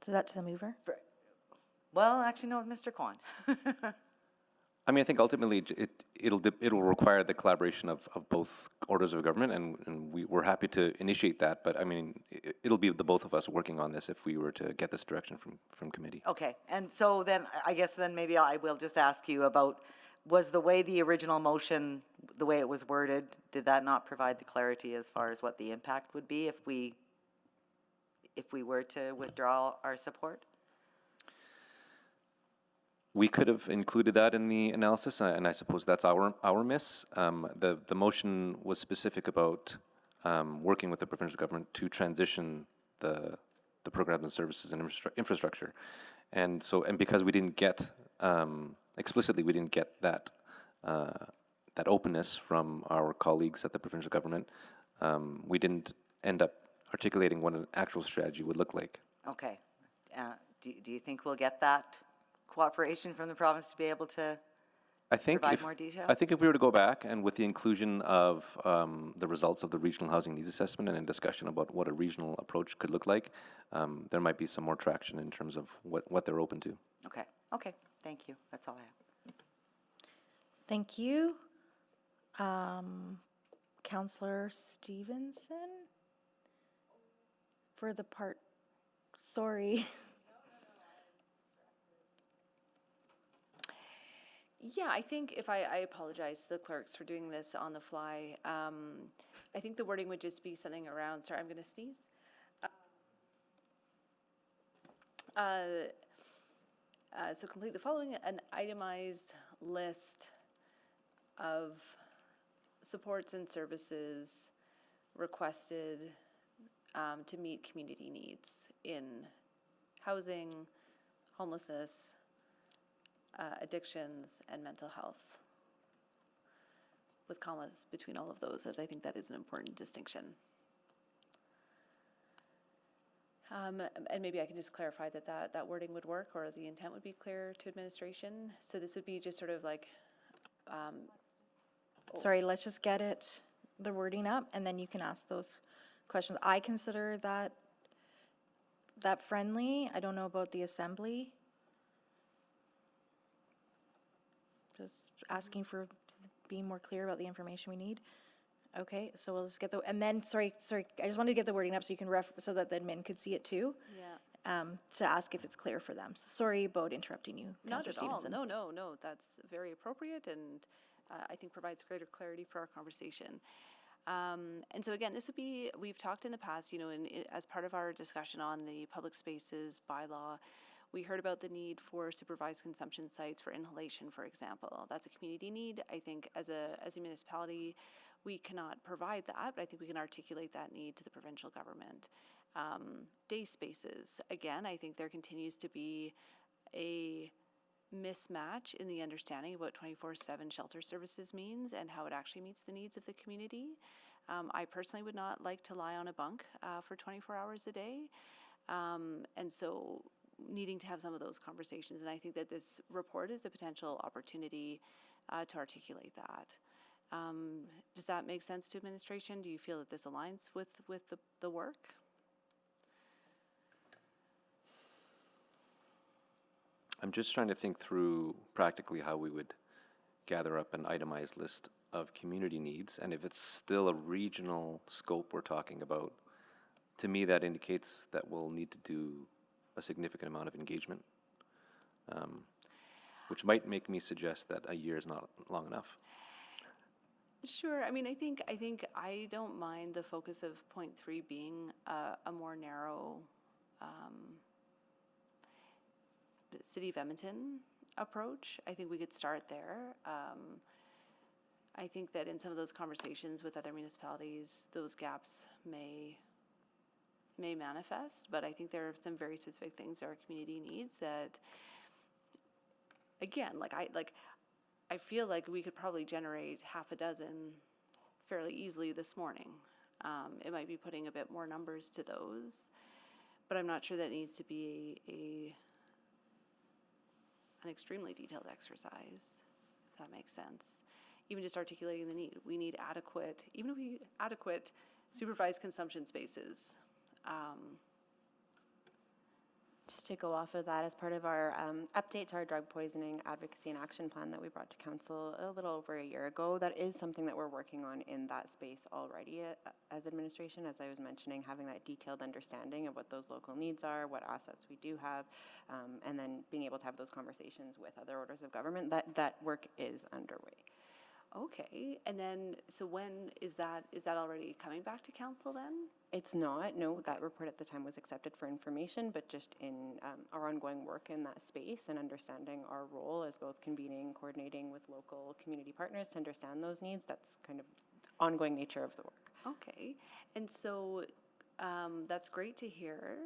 Is that to the mover? Well, actually, no, Mr. Kwan. I mean, I think ultimately it'll require the collaboration of both orders of government, and we're happy to initiate that. But I mean, it'll be the both of us working on this if we were to get this direction from committee. Okay, and so then, I guess then maybe I will just ask you about, was the way the original motion, the way it was worded, did that not provide the clarity as far as what the impact would be if we were to withdraw our support? We could have included that in the analysis, and I suppose that's our miss. The motion was specific about working with the provincial government to transition the programs and services and infrastructure, and because we didn't get explicitly, we didn't get that openness from our colleagues at the provincial government. We didn't end up articulating what an actual strategy would look like. Okay, do you think we'll get that cooperation from the province to be able to I think provide if, more detail? I think if we were to go back and with the inclusion of the results of the regional housing needs assessment and a discussion about what a regional approach could look like, there might be some more traction in terms of what they're open to. Okay, thank you. That's all I have. Thank you. Counselor Stevenson? For the part, sorry. Yeah, I think if I apologize to the clerks for doing this on the fly. I think the wording would just be something around, sorry, I'm going to sneeze. So complete the following, an itemized list of supports and services requested to meet community needs in housing, homelessness, addictions, and mental health, with commas between all of those, as I think that is an important distinction. And maybe I can just clarify that wording would work, or the intent would be clear to administration. So this would be just sort of like, Sorry, let's just get the wording up, and then you can ask those questions. I consider that friendly. I don't know about the assembly. Just asking for being more clear about the information we need. Okay, so we'll just get and then, sorry, I just wanted to get the wording up so you can so that the admin could see it too. yeah, To ask if it's clear for them. So sorry about interrupting you, not Councillor at all. Stevenson. No, that's very appropriate, and I think provides greater clarity for our conversation. And so again, this would be, we've talked in the past, as part of our discussion on the public spaces bylaw, we heard about the need for supervised consumption sites for inhalation, for example. That's a community need. I think as a municipality, we cannot provide that, but I think we can articulate that need to the provincial government. Day spaces, again, I think there continues to be a mismatch in the understanding of what 24/7 shelter services means and how it actually meets the needs of the community. I personally would not like to lie on a bunk for 24 hours a day. And so needing to have some of those conversations, and I think that this report is a potential opportunity to articulate that. Does that make sense to administration? Do you feel that this aligns with the work? I'm just trying to think through practically how we would gather up an itemized list of community needs, and if it's still a regional scope we're talking about, to me that indicates that we'll need to do a significant amount of engagement, which might make me suggest that a year is not long enough. Sure. I mean, I think I don't mind the focus of point 3 being a more narrow City of Edmonton approach. I think we could start there. I think that in some of those conversations with other municipalities, those gaps may manifest, but I think there are some very specific things that our community needs that, again, I feel like we could probably generate half a dozen fairly easily this morning. It might be putting a bit more numbers to those, but I'm not sure that needs to be an extremely detailed exercise, if that makes sense. Even just articulating the need. We need adequate supervised consumption spaces. Just to go off of that, as part of our update to our drug poisoning advocacy and action plan that we brought to council a little over a year ago, that is something that we're working on in that space already as administration. As I was mentioning, having that detailed understanding of what those local needs are, what assets we do have, and then being able to have those conversations with other orders of government, that work is underway. Okay, and then, so when is that already coming back to council then? It's not, no, that report at the time was accepted for information, but just in our ongoing work in that space and understanding our role as both convening, coordinating with local community partners to understand those needs, that's kind of ongoing nature of the work. Okay, and so that's great to hear.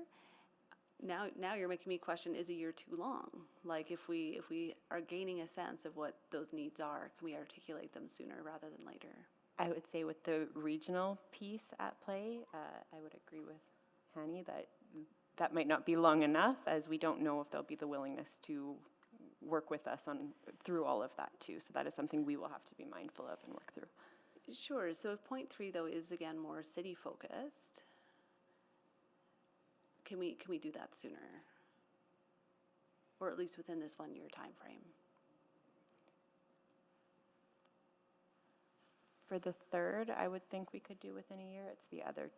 Now you're making me question, is a year too long? Like if we are gaining a sense of what those needs are, can we articulate them sooner rather than later? I would say with the regional piece at play, I would agree with Hanny that might not be long enough, as we don't know if there'll be the willingness to work with us through all of that too. So that is something we will have to be mindful of and work through. Sure, so if point 3 though is again more city focused, can we do that sooner? Or at least within this 1 year time frame? For the third, I would think we could do within a year. It's the other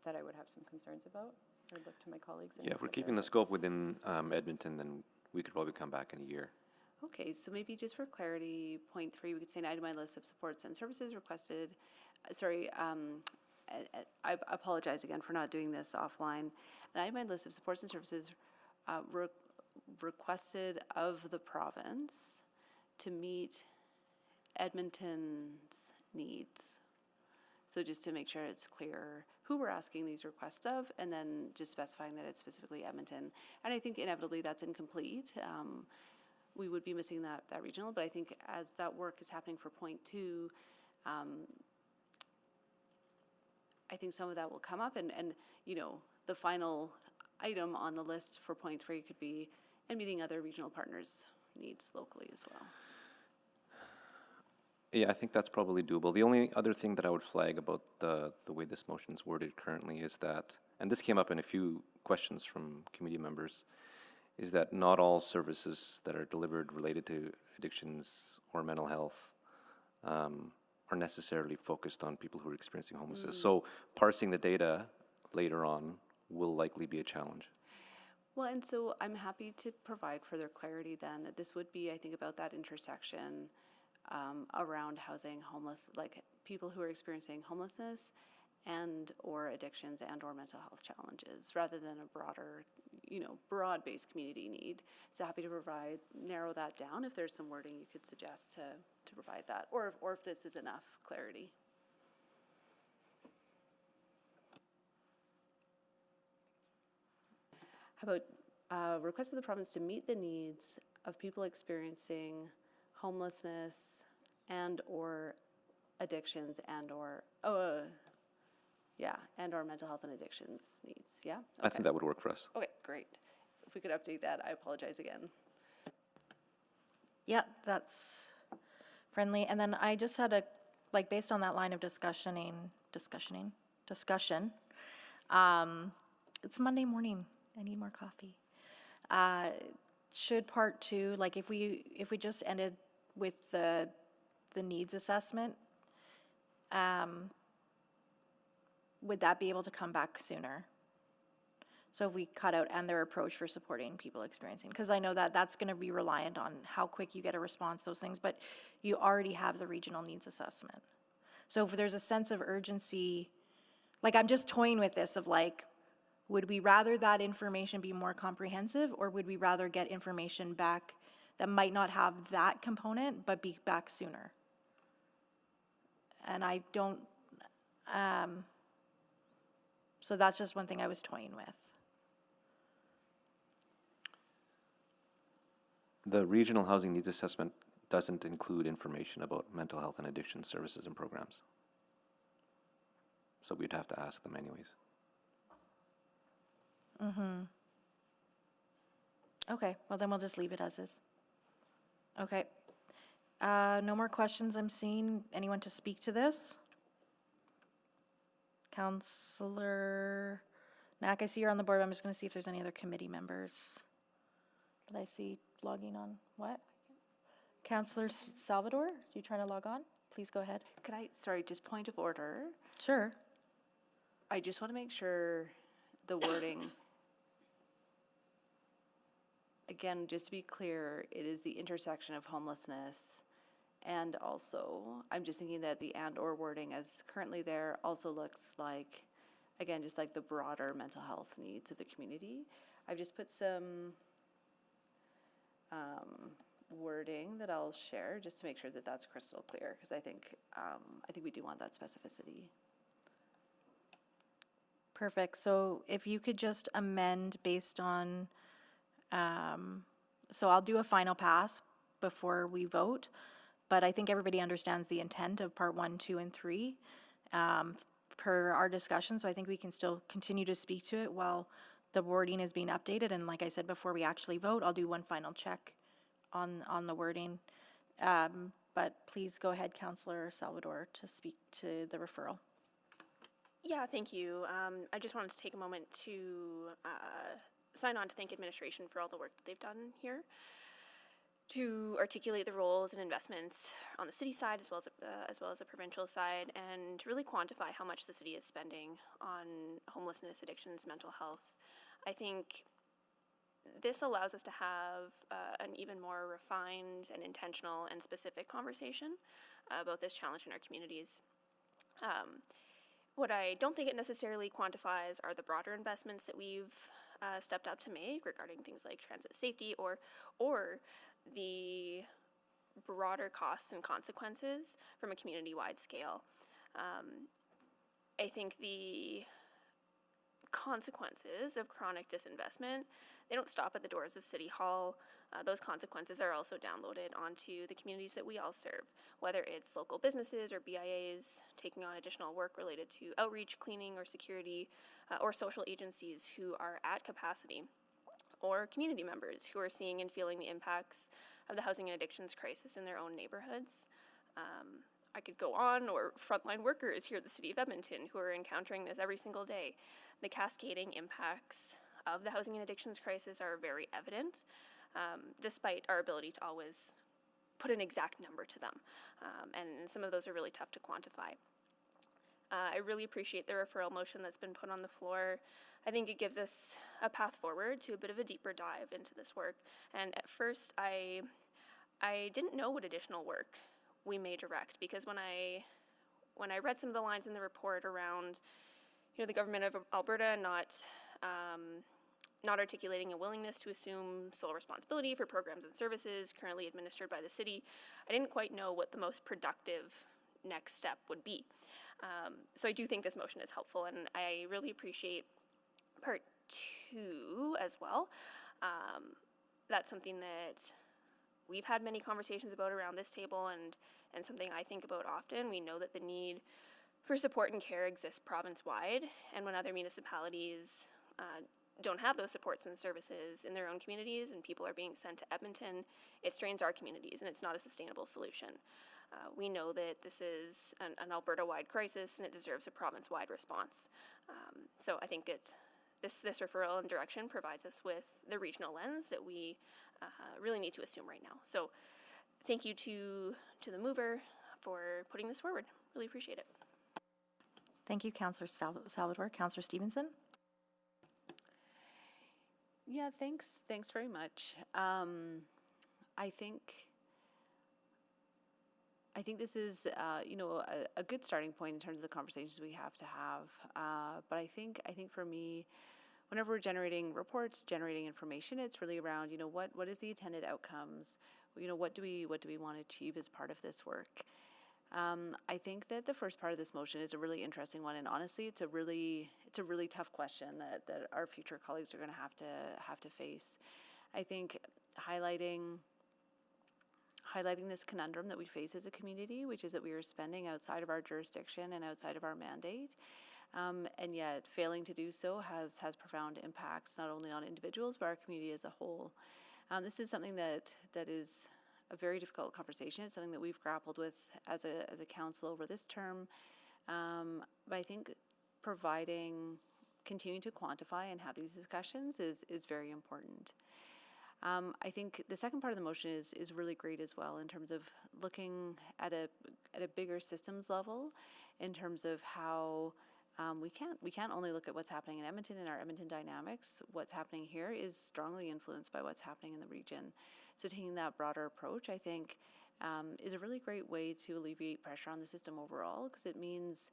that I would have some concerns about. I would look to my colleagues. Yeah, if we're keeping the scope within Edmonton, then we could probably come back in a year. Okay, so maybe just for clarity, point 3, we could say an itemized list of supports and services requested. I apologize again for not doing this offline. An itemized list of supports and services requested of the province to meet Edmonton's needs. So just to make sure it's clear who we're asking these requests of, and then just specifying that it's specifically Edmonton. And I think inevitably that's incomplete. We would be missing that regional, but I think as that work is happening for point 2, I think some of that will come up, and you know, the final item on the list for point 3 could be, and meeting other regional partners' needs locally as well. Yeah, I think that's probably doable. The only other thing that I would flag about the way this motion is worded currently is that, and this came up in a few questions from committee members, is that not all services that are delivered related to addictions or mental health are necessarily focused on people who are experiencing homelessness. So parsing the data later on will likely be a challenge. Well, and so I'm happy to provide further clarity then that this would be, I think, about that intersection around housing homeless, like people who are experiencing homelessness and or addictions and or mental health challenges, rather than a broader, you know, broad-based community need. So happy to narrow that down if there's some wording you could suggest to provide that, or if this is enough clarity. How about request of the province to meet the needs of people experiencing homelessness and or addictions and or mental health and addictions needs. Yeah, okay. I think that would work for us. Okay, great. If we could update that, I apologize again. Yeah, that's friendly. And then I just had based on that line of discussion, it's Monday morning. I need more coffee. Should part 2, like if we just ended with the needs assessment, would that be able to come back sooner? So if we cut out and their approach for supporting people experiencing, because I know that that's going to be reliant on how quick you get a response, those things, but you already have the regional needs assessment. So if there's a sense of urgency, like I'm just toying with this of like, would we rather that information be more comprehensive, or would we rather get information back that might not have that component, but be back sooner? And I don't, so that's just one thing I was toying with. The regional housing needs assessment doesn't include information about mental health and addiction services and programs. So we'd have to ask them anyways. Okay, well then we'll just leave it as is. Okay. No more questions I'm seeing. Anyone to speak to this? Councillor Knack, I see you're on the board. I'm just going to see if there's any other committee members that I see logging on. What? Councillor Salvador, you trying to log on? Please go ahead. Could I, sorry, just point of order. Sure. I just want to make sure the wording, again, just to be clear, it is the intersection of homelessness. And also, I'm just thinking that the and or wording as currently there also looks like, again, just like the broader mental health needs of the community. I've just put some wording that I'll share just to make sure that that's crystal clear, because I think we do want that specificity. Perfect. So if you could just amend based on, so I'll do a final pass before we vote, but I think everybody understands the intent of part 1, 2, and 3 per our discussion. So I think we can still continue to speak to it while the wording is being updated. And like I said, before we actually vote, I'll do one final check on the wording. But please go ahead, Councillor Salvador, to speak to the referral. Yeah, thank you. I just wanted to take a moment to sign on to thank administration for all the work that they've done here to articulate the roles and investments on the city side as well as the provincial side, and to really quantify how much the city is spending on homelessness, addictions, mental health. I think this allows us to have an even more refined and intentional and specific conversation about this challenge in our communities. What I don't think it necessarily quantifies are the broader investments that we've stepped up to make regarding things like transit safety or the broader costs and consequences from a community-wide scale. I think the consequences of chronic disinvestment, they don't stop at the doors of City Hall. Those consequences are also downloaded onto the communities that we all serve, whether it's local businesses or BIAs taking on additional work related to outreach, cleaning, or security, or social agencies who are at capacity, or community members who are seeing and feeling the impacts of the housing and addictions crisis in their own neighborhoods. I could go on, or frontline workers here at the City of Edmonton who are encountering this every single day. The cascading impacts of the housing and addictions crisis are very evident, despite our ability to always put an exact number to them. And some of those are really tough to quantify. I really appreciate the referral motion that's been put on the floor. I think it gives us a path forward to a bit of a deeper dive into this work. And at first, I didn't know what additional work we may direct, because when I read some of the lines in the report around, the government of Alberta not articulating a willingness to assume sole responsibility for programs and services currently administered by the city, I didn't quite know what the most productive next step would be. So I do think this motion is helpful, and I really appreciate part 2 as well. That's something that we've had many conversations about around this table, and something I think about often. We know that the need for support and care exists province-wide, and when other municipalities don't have those supports and services in their own communities and people are being sent to Edmonton, it strains our communities, and it's not a sustainable solution. We know that this is an Alberta-wide crisis, and it deserves a province-wide response. So I think this referral and direction provides us with the regional lens that we really need to assume right now. So thank you to the mover for putting this forward. Really appreciate it. Thank you, Councillor Salvador. Councillor Stevenson? Yeah, thanks very much. I think this is, a good starting point in terms of the conversations we have to have. But I think for me, whenever we're generating reports, generating information, it's really around, what is the intended outcomes? What do we want to achieve as part of this work? I think that the first part of this motion is a really interesting one, and honestly, it's a really tough question that our future colleagues are going to have to face. I think highlighting this conundrum that we face as a community, which is that we are spending outside of our jurisdiction and outside of our mandate, and yet failing to do so has profound impacts not only on individuals but our community as a whole. This is something that is a very difficult conversation. It's something that we've grappled with as a council over this term, but I think continuing to quantify and have these discussions is very important. I think the second part of the motion is really great as well, in terms of looking at a bigger systems level, in terms of how we can't only look at what's happening in Edmonton and our Edmonton dynamics. What's happening here is strongly influenced by what's happening in the region. So taking that broader approach, I think, is a really great way to alleviate pressure on the system overall, because it means,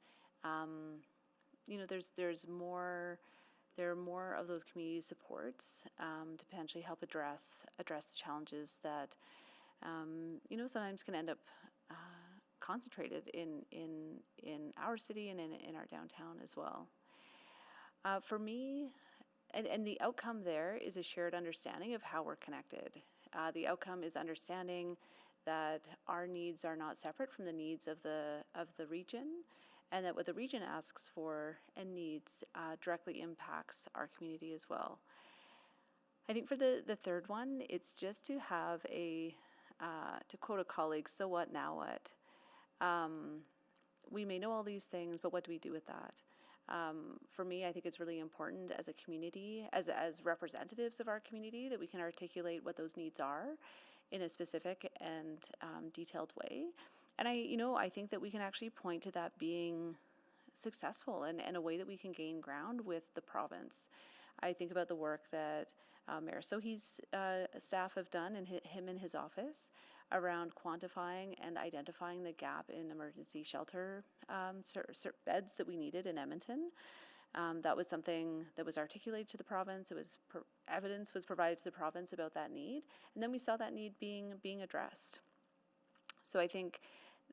there are more of those community supports to potentially help address the challenges that sometimes can end up concentrated in our city and in our downtown as well. For me, and the outcome there is a shared understanding of how we're connected. The outcome is understanding that our needs are not separate from the needs of the region, and that what the region asks for and needs directly impacts our community as well. I think for the third one, it's just to have to quote a colleague, so what, now what? We may know all these things, but what do we do with that? For me, I think it's really important as a community, as representatives of our community, that we can articulate what those needs are in a specific and detailed way. And I think that we can actually point to that being successful and a way that we can gain ground with the province. I think about the work that Mayor Sohi's staff have done, and him in his office, around quantifying and identifying the gap in emergency shelter beds that we needed in Edmonton. That was something that was articulated to the province. It was evidence was provided to the province about that need, and then we saw that need being addressed. So I think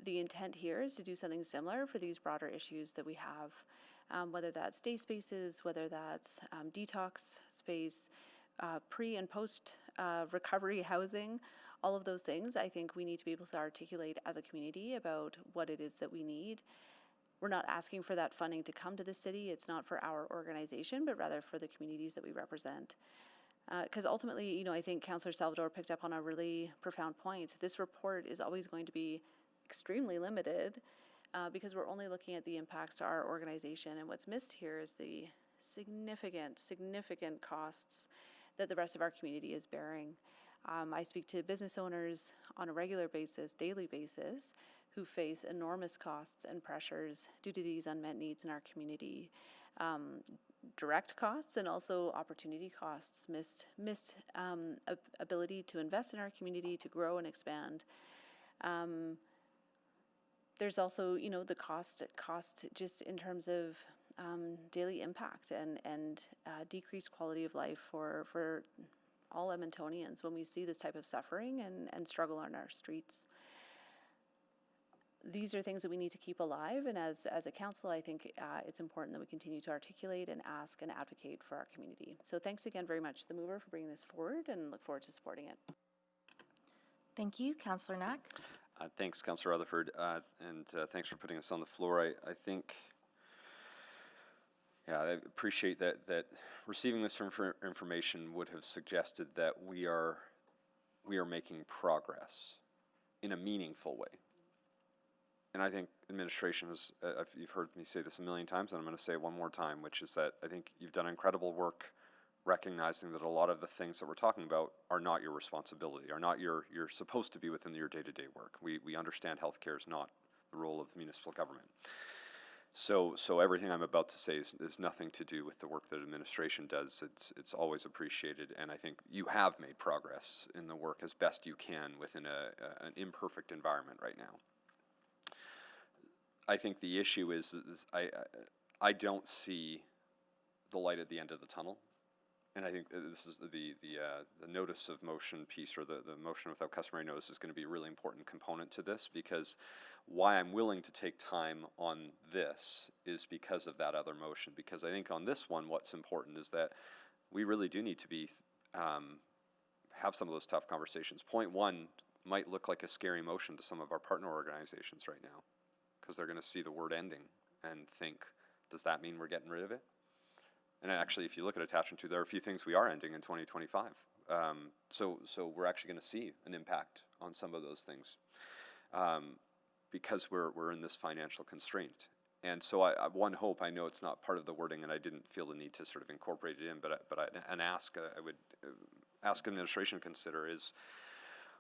the intent here is to do something similar for these broader issues that we have, whether that's day spaces, whether that's detox space, pre and post recovery housing, all of those things. I think we need to be able to articulate as a community about what it is that we need. We're not asking for that funding to come to the city. It's not for our organization, but rather for the communities that we represent. Because ultimately, I think Councillor Salvador picked up on a really profound point. This report is always going to be extremely limited because we're only looking at the impacts to our organization. And what's missed here is the significant costs that the rest of our community is bearing. I speak to business owners on a regular basis, daily basis, who face enormous costs and pressures due to these unmet needs in our community. Direct costs and also opportunity costs, missed ability to invest in our community, to grow and expand. There's also, the cost just in terms of daily impact and decreased quality of life for all Edmontonians when we see this type of suffering and struggle on our streets. These are things that we need to keep alive, and as a council, I think it's important that we continue to articulate and ask and advocate for our community. So thanks again very much to the mover for bringing this forward, and look forward to supporting it. Thank you. Councillor Knack. Thanks, Councillor Rutherford, and thanks for putting this on the floor. I think, I appreciate that receiving this information would have suggested that we are making progress in a meaningful way. And I think administration is, you've heard me say this a million times, and I'm going to say it one more time, which is that I think you've done incredible work recognizing that a lot of the things that we're talking about are not your responsibility, are not you're supposed to be within your day-to-day work. We understand healthcare is not the role of municipal government. So everything I'm about to say is nothing to do with the work that administration does. It's always appreciated, and I think you have made progress in the work as best you can within an imperfect environment right now. I think the issue is I don't see the light at the end of the tunnel, and I think this is the notice of motion piece, or the motion without customary notice, is going to be a really important component to this, because why I'm willing to take time on this is because of that other motion. Because I think on this one, what's important is that we really do need to be have some of those tough conversations. Point one might look like a scary motion to some of our partner organizations right now, because they're going to see the word ending and think, does that mean we're getting rid of it? And actually, if you look at attachment 2, there are a few things we are ending in 2025. So we're actually going to see an impact on some of those things because we're in this financial constraint. And so one hope, I know it's not part of the wording, and I didn't feel the need to sort of incorporate it in, I would ask administration to consider is,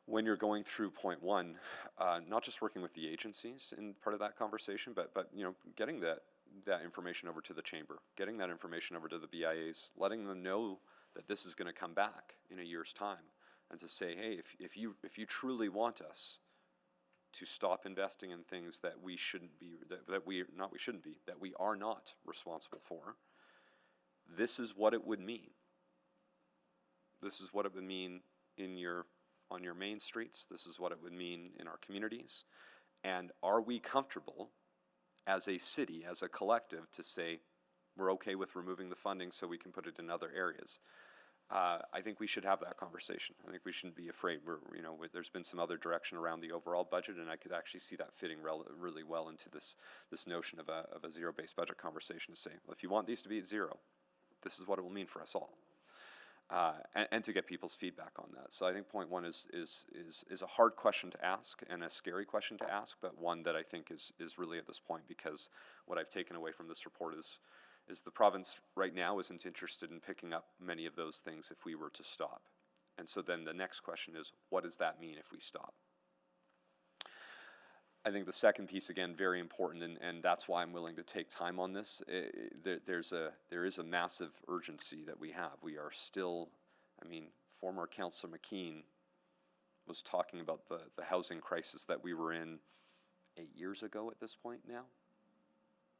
when you're going through point one, not just working with the agencies in part of that conversation, but getting that information over to the chamber, getting that information over to the BIAs, letting them know that this is going to come back in a year's time, and to say, hey, if you truly want us to stop investing in things that we shouldn't be, that we are not responsible for, this is what it would mean. This is what it would mean on your main streets. This is what it would mean in our communities. And are we comfortable as a city, as a collective, to say we're okay with removing the funding so we can put it in other areas? I think we should have that conversation. I think we shouldn't be afraid. There's been some other direction around the overall budget, and I could actually see that fitting really well into this notion of a zero-based budget conversation, to say, well, if you want these to be at zero, this is what it will mean for us all. and to get people's feedback on that. So I think point one is a hard question to ask and a scary question to ask, but one that I think is really at this point, because what I've taken away from this report is the province right now isn't interested in picking up many of those things if we were to stop. And so then the next question is, what does that mean if we stop? I think the second piece, again, very important, and that's why I'm willing to take time on this. There is a massive urgency that we have. We are still, I mean, former Councillor McKean was talking about the housing crisis that we were in 8 years ago at this point now.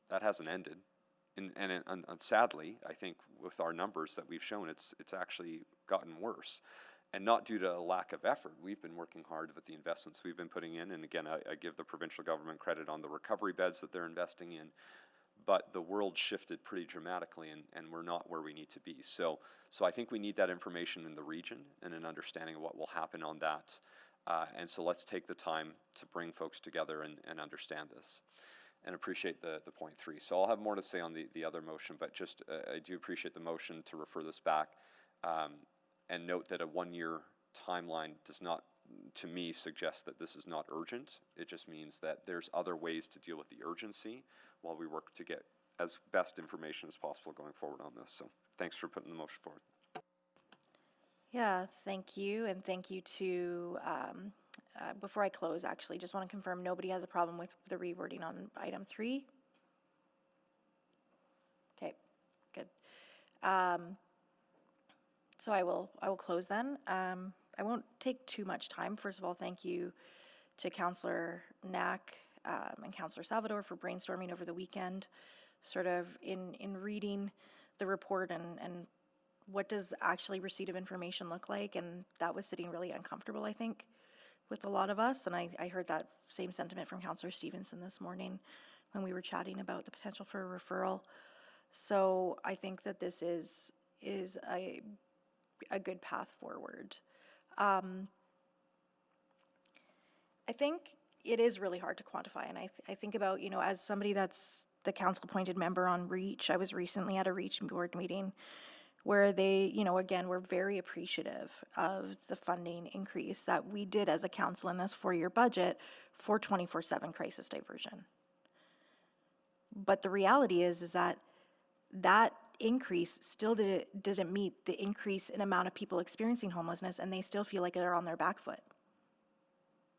That hasn't ended. And sadly, I think with our numbers that we've shown, it's actually gotten worse. And not due to a lack of effort. We've been working hard with the investments we've been putting in. And again, I give the provincial government credit on the recovery beds that they're investing in. But the world shifted pretty dramatically, and we're not where we need to be. So I think we need that information in the region and an understanding of what will happen on that. And so let's take the time to bring folks together and understand this. And appreciate the point 3. So I'll have more to say on the other motion, but just I do appreciate the motion to refer this back. And note that a 1-year timeline does not, to me, suggest that this is not urgent. It just means that there's other ways to deal with the urgency while we work to get as best information as possible going forward on this. So thanks for putting the motion forward. Yeah, thank you, and thank you to, before I close, actually, just want to confirm nobody has a problem with the rewording on item 3? Okay, good. So I will close then. I won't take too much time. First of all, thank you to Councillor Knack and Councillor Salvador for brainstorming over the weekend, sort of in reading the report and what does actually receipt of information look like. And that was sitting really uncomfortable, I think, with a lot of us. And I heard that same sentiment from Councillor Stevenson this morning when we were chatting about the potential for a referral. So I think that this is a good path forward. I think it is really hard to quantify, and I think about, as somebody that's the council-appointed member on REACH, I was recently at a REACH board meeting where they, again, were very appreciative of the funding increase that we did as a council in this 4-year budget for 24/7 crisis diversion. But the reality is that increase still didn't meet the increase in amount of people experiencing homelessness, and they still feel like they're on their back foot.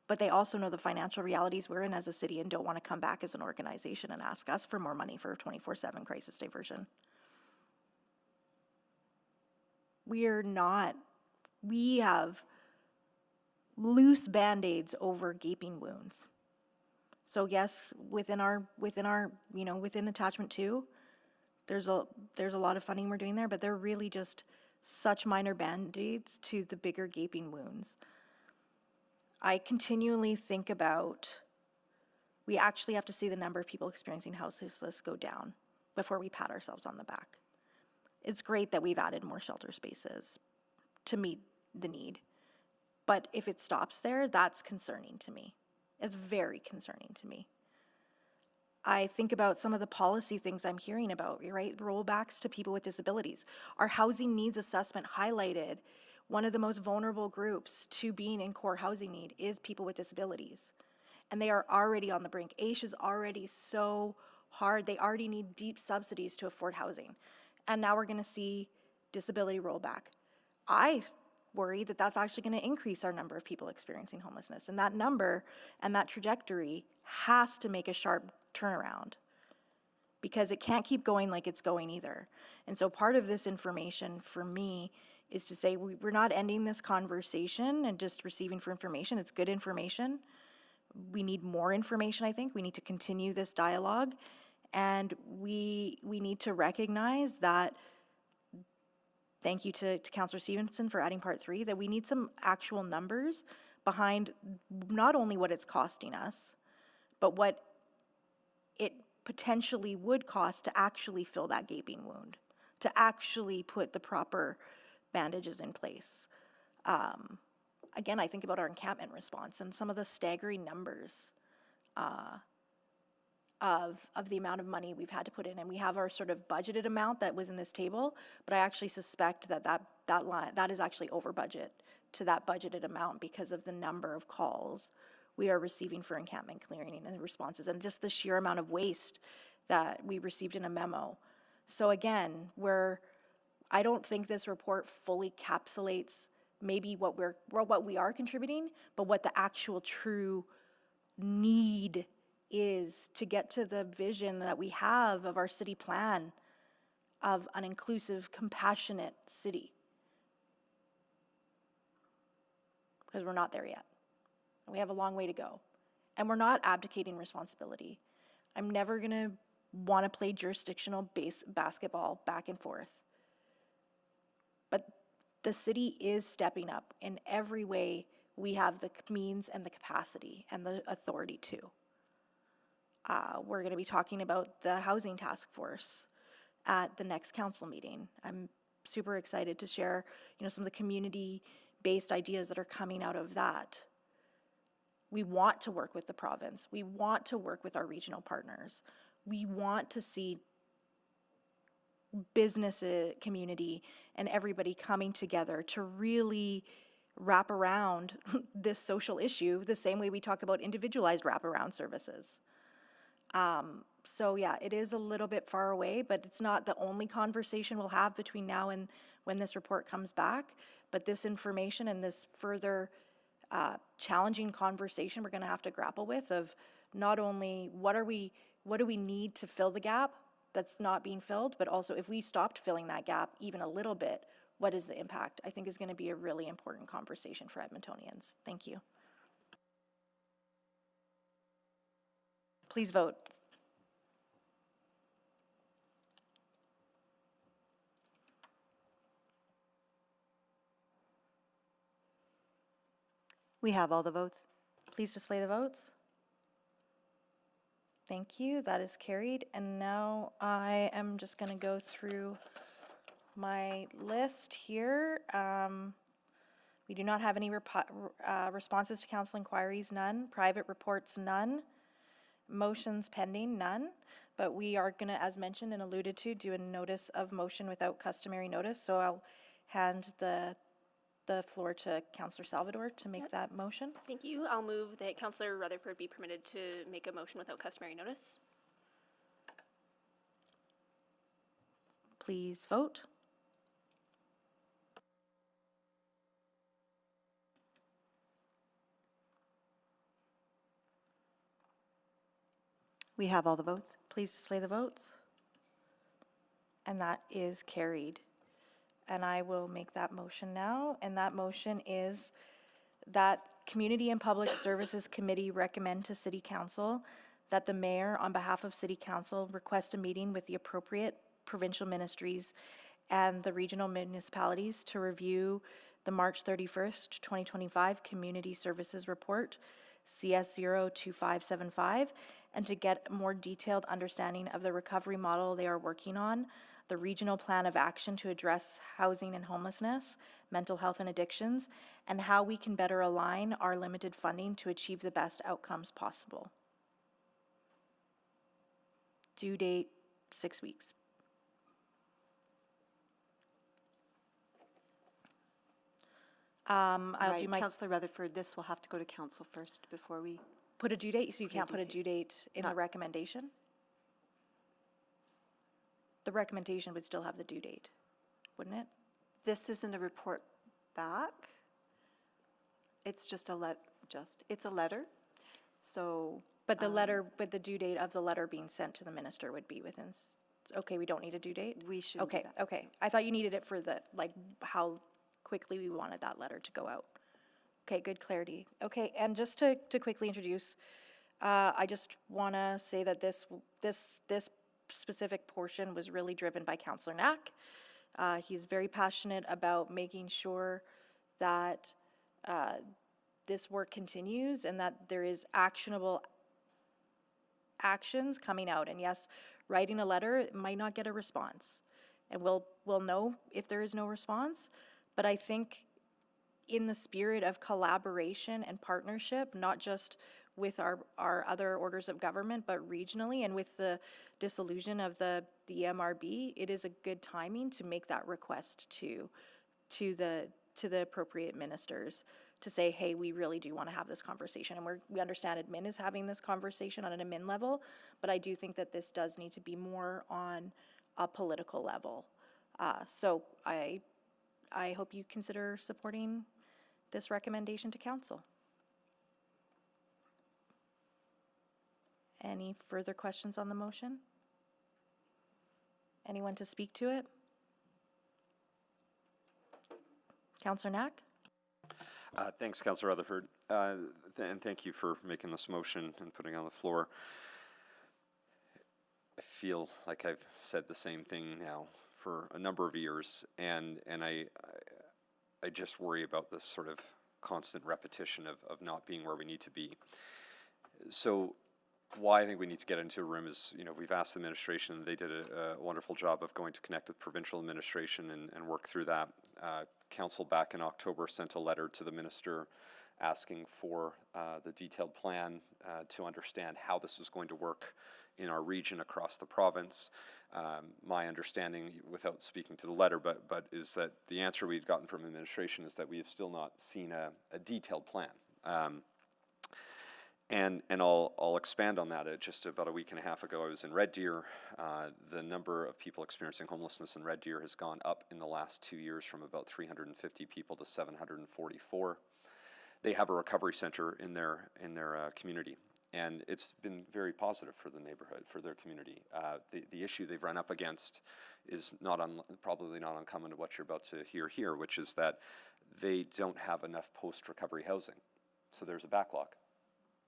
But they also know the financial realities we're in as a city and don't want to come back as an organization and ask us for more money for 24/7 crisis diversion. We have loose Band-Aids over gaping wounds. So yes, within attachment 2, there's a lot of funding we're doing there, but they're really just such minor Band-Aids to the bigger gaping wounds. I continually think about, we actually have to see the number of people experiencing houselessness go down before we pat ourselves on the back. It's great that we've added more shelter spaces to meet the need, but if it stops there, that's concerning to me. It's very concerning to me. I think about some of the policy things I'm hearing about, right? Rollbacks to people with disabilities. Our housing needs assessment highlighted one of the most vulnerable groups to being in core housing need is people with disabilities. And they are already on the brink. AISH is already so hard. They already need deep subsidies to afford housing. And now we're going to see disability rollback. I worry that that's actually going to increase our number of people experiencing homelessness. And that number and that trajectory has to make a sharp turnaround, because it can't keep going like it's going either. And so part of this information for me is to say we're not ending this conversation and just receiving for information. It's good information. We need more information, I think. We need to continue this dialogue, and we need to recognize that, thank you to Councillor Stevenson for adding part 3, that we need some actual numbers behind not only what it's costing us, but what it potentially would cost to actually fill that gaping wound, to actually put the proper bandages in place. Again, I think about our encampment response and some of the staggering numbers of the amount of money we've had to put in. And we have our sort of budgeted amount that was in this table, but I actually suspect that that line, that is actually over budget to that budgeted amount because of the number of calls we are receiving for encampment clearing and the responses, and just the sheer amount of waste that we received in a memo. So again, I don't think this report fully encapsulates maybe what we are contributing, but what the actual true need is to get to the vision that we have of our city plan of an inclusive, compassionate city. Because we're not there yet. We have a long way to go. And we're not abdicating responsibility. I'm never going to want to play jurisdictional basketball back and forth. But the city is stepping up in every way we have the means and the capacity and the authority to. We're going to be talking about the housing task force at the next council meeting. I'm super excited to share, some of the community-based ideas that are coming out of that. We want to work with the province. We want to work with our regional partners. We want to see business community and everybody coming together to really wrap around this social issue the same way we talk about individualized wraparound services. So yeah, it is a little bit far away, but it's not the only conversation we'll have between now and when this report comes back. But this information and this further challenging conversation we're going to have to grapple with of not only what do we need to fill the gap that's not being filled, but also if we stopped filling that gap even a little bit, what is the impact? I think is going to be a really important conversation for Edmontonians. Thank you. Please vote. We have all the votes. Please display the votes. Thank you. That is carried. And now I am just going to go through my list here. We do not have any responses to council inquiries, none. Private reports, none. Motions pending, none. But we are going to, as mentioned and alluded to, do a notice of motion without customary notice. So I'll hand the floor to Councillor Salvador to make that motion. Thank you. I'll move that Councillor Rutherford be permitted to make a motion without customary notice. Please vote. We have all the votes. Please display the votes. And that is carried. And I will make that motion now. And that motion is that Community and Public Services Committee recommend to City Council that the Mayor, on behalf of City Council, request a meeting with the appropriate provincial ministries and the regional municipalities to review the March 31st, 2025 Community Services Report, CS 02575, and to get a more detailed understanding of the recovery model they are working on, the regional plan of action to address housing and homelessness, mental health and addictions, and how we can better align our limited funding to achieve the best outcomes possible. Due date, 6 weeks. I'll do my... Councillor Rutherford, this will have to go to council first before we... Put a due date, so you can't put a due date in the recommendation? The recommendation would still have the due date, wouldn't it? This isn't a report back. It's just it's a letter. So... But the letter, but the due date of the letter being sent to the minister would be within, okay, we don't need a due date? We shouldn't do Okay, that. okay. I thought you needed it for the, how quickly we wanted that letter to go out. Okay, good clarity. Okay, and just to quickly introduce, I just want to say that this specific portion was really driven by Councillor Knack. He's very passionate about making sure that this work continues and that there is actionable actions coming out. And yes, writing a letter might not get a response, and we'll know if there is no response. But I think in the spirit of collaboration and partnership, not just with our other orders of government, but regionally, and with the dissolution of the MRB, it is a good timing to make that request to to the appropriate ministers to say, hey, we really do want to have this conversation. And we understand admin is having this conversation on an admin level, but I do think that this does need to be more on a political level. So I hope you consider supporting this recommendation to council. Any further questions on the motion? Anyone to speak to it? Councillor Knack? Thanks, Councillor Rutherford, and thank you for making this motion and putting it on the floor. I feel like I've said the same thing now for a number of years, and I just worry about this sort of constant repetition of not being where we need to be. So why I think we need to get into a room is, we've asked the administration, and they did a wonderful job of going to connect with provincial administration and work through that. Council back in October sent a letter to the minister asking for the detailed plan to understand how this is going to work in our region across the province. My understanding, without speaking to the letter, but is that the answer we've gotten from administration is that we have still not seen a detailed plan. And I'll expand on that. Just about a week and a half ago, I was in Red Deer. The number of people experiencing homelessness in Red Deer has gone up in the last 2 years from about 350 people to 744. They have a recovery center in their community, and it's been very positive for the neighborhood, for their community. The issue they've run up against is probably not uncommon to what you're about to hear here, which is that they don't have enough post-recovery housing. So there's a backlog.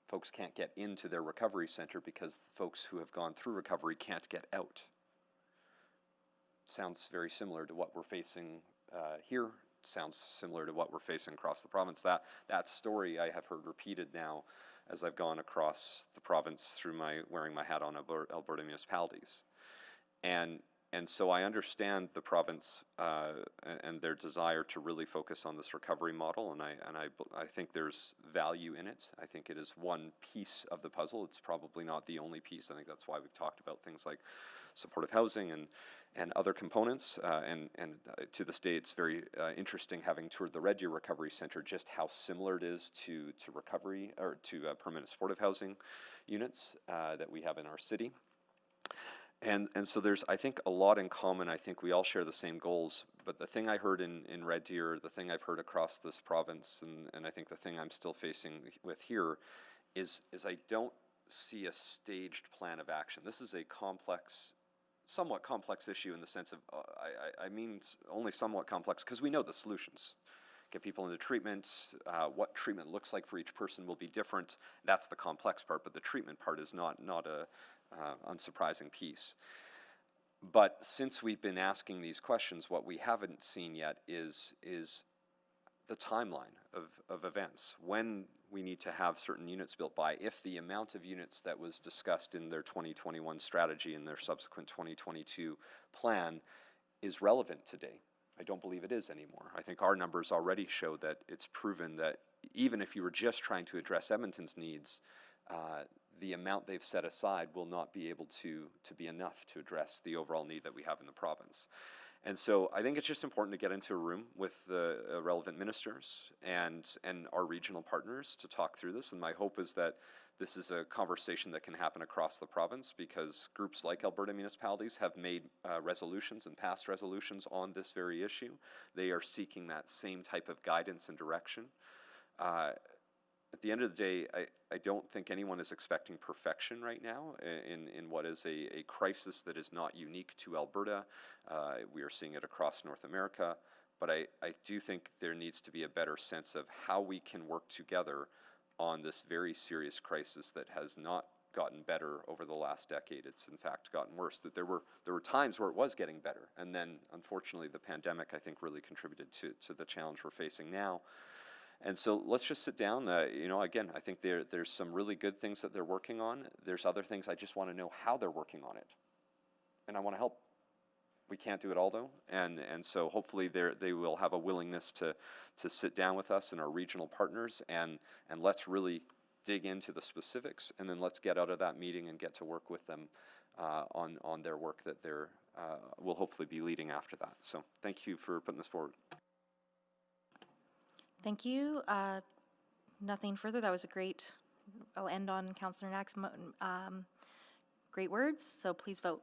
Folks can't get into their recovery center because folks who have gone through recovery can't get out. Sounds very similar to what we're facing here. Sounds similar to what we're facing across the province. That story I have heard repeated now as I've gone across the province through wearing my hat on Alberta municipalities. And so I understand the province and their desire to really focus on this recovery model, and I think there's value in it. I think it is one piece of the puzzle. It's probably not the only piece. I think that's why we've talked about things like supportive housing and other components. And to this day, it's very interesting, having toured the Red Deer Recovery Center, just how similar it is to recovery or to permanent supportive housing units that we have in our city. And so there's, I think, a lot in common. I think we all share the same goals. But the thing I heard in Red Deer, the thing I've heard across this province, and I think the thing I'm still facing with here is I don't see a staged plan of action. This is a complex, somewhat complex issue in the sense of, I mean only somewhat complex, because we know the solutions. Get people into treatment, what treatment looks like for each person will be different. That's the complex part, but the treatment part is not a unsurprising piece. But since we've been asking these questions, what we haven't seen yet is the timeline of events, when we need to have certain units built by, if the amount of units that was discussed in their 2021 strategy and their subsequent 2022 plan is relevant today. I don't believe it is anymore. I think our numbers already show that it's proven that even if you were just trying to address Edmonton's needs, the amount they've set aside will not be able to be enough to address the overall need that we have in the province. And so I think it's just important to get into a room with the relevant ministers and our regional partners to talk through this. And my hope is that this is a conversation that can happen across the province, because groups like Alberta municipalities have made resolutions and passed resolutions on this very issue. They are seeking that same type of guidance and direction. At the end of the day, I don't think anyone is expecting perfection right now in what is a crisis that is not unique to Alberta. We are seeing it across North America, but I do think there needs to be a better sense of how we can work together on this very serious crisis that has not gotten better over the last decade. It's in fact gotten worse. That there were times where it was getting better, and then unfortunately the pandemic, I think, really contributed to the challenge we're facing now. And so let's just sit down. Again, I think there's some really good things that they're working on. There's other things I just want to know how they're working on it, and I want to help. We can't do it all, though, and so hopefully they will have a willingness to sit down with us and our regional partners, and let's really dig into the specifics, and then let's get out of that meeting and get to work with them on their work that will hopefully be leading after that. So thank you for putting this forward. Thank you. Nothing further. That was a great, I'll end on Councillor Knack's great words, so please vote.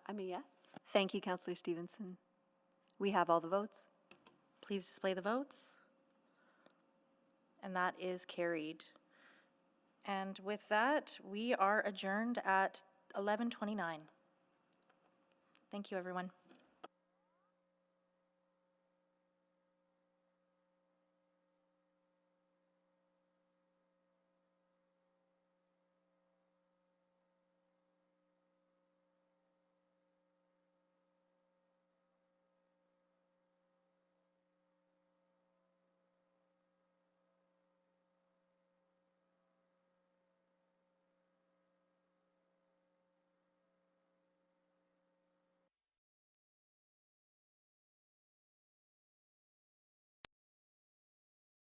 I'm a yes. Thank you, Councillor Stevenson. We have all the votes. Please display the votes. And that is carried. And with that, we are adjourned at 11:29. Thank you, everyone.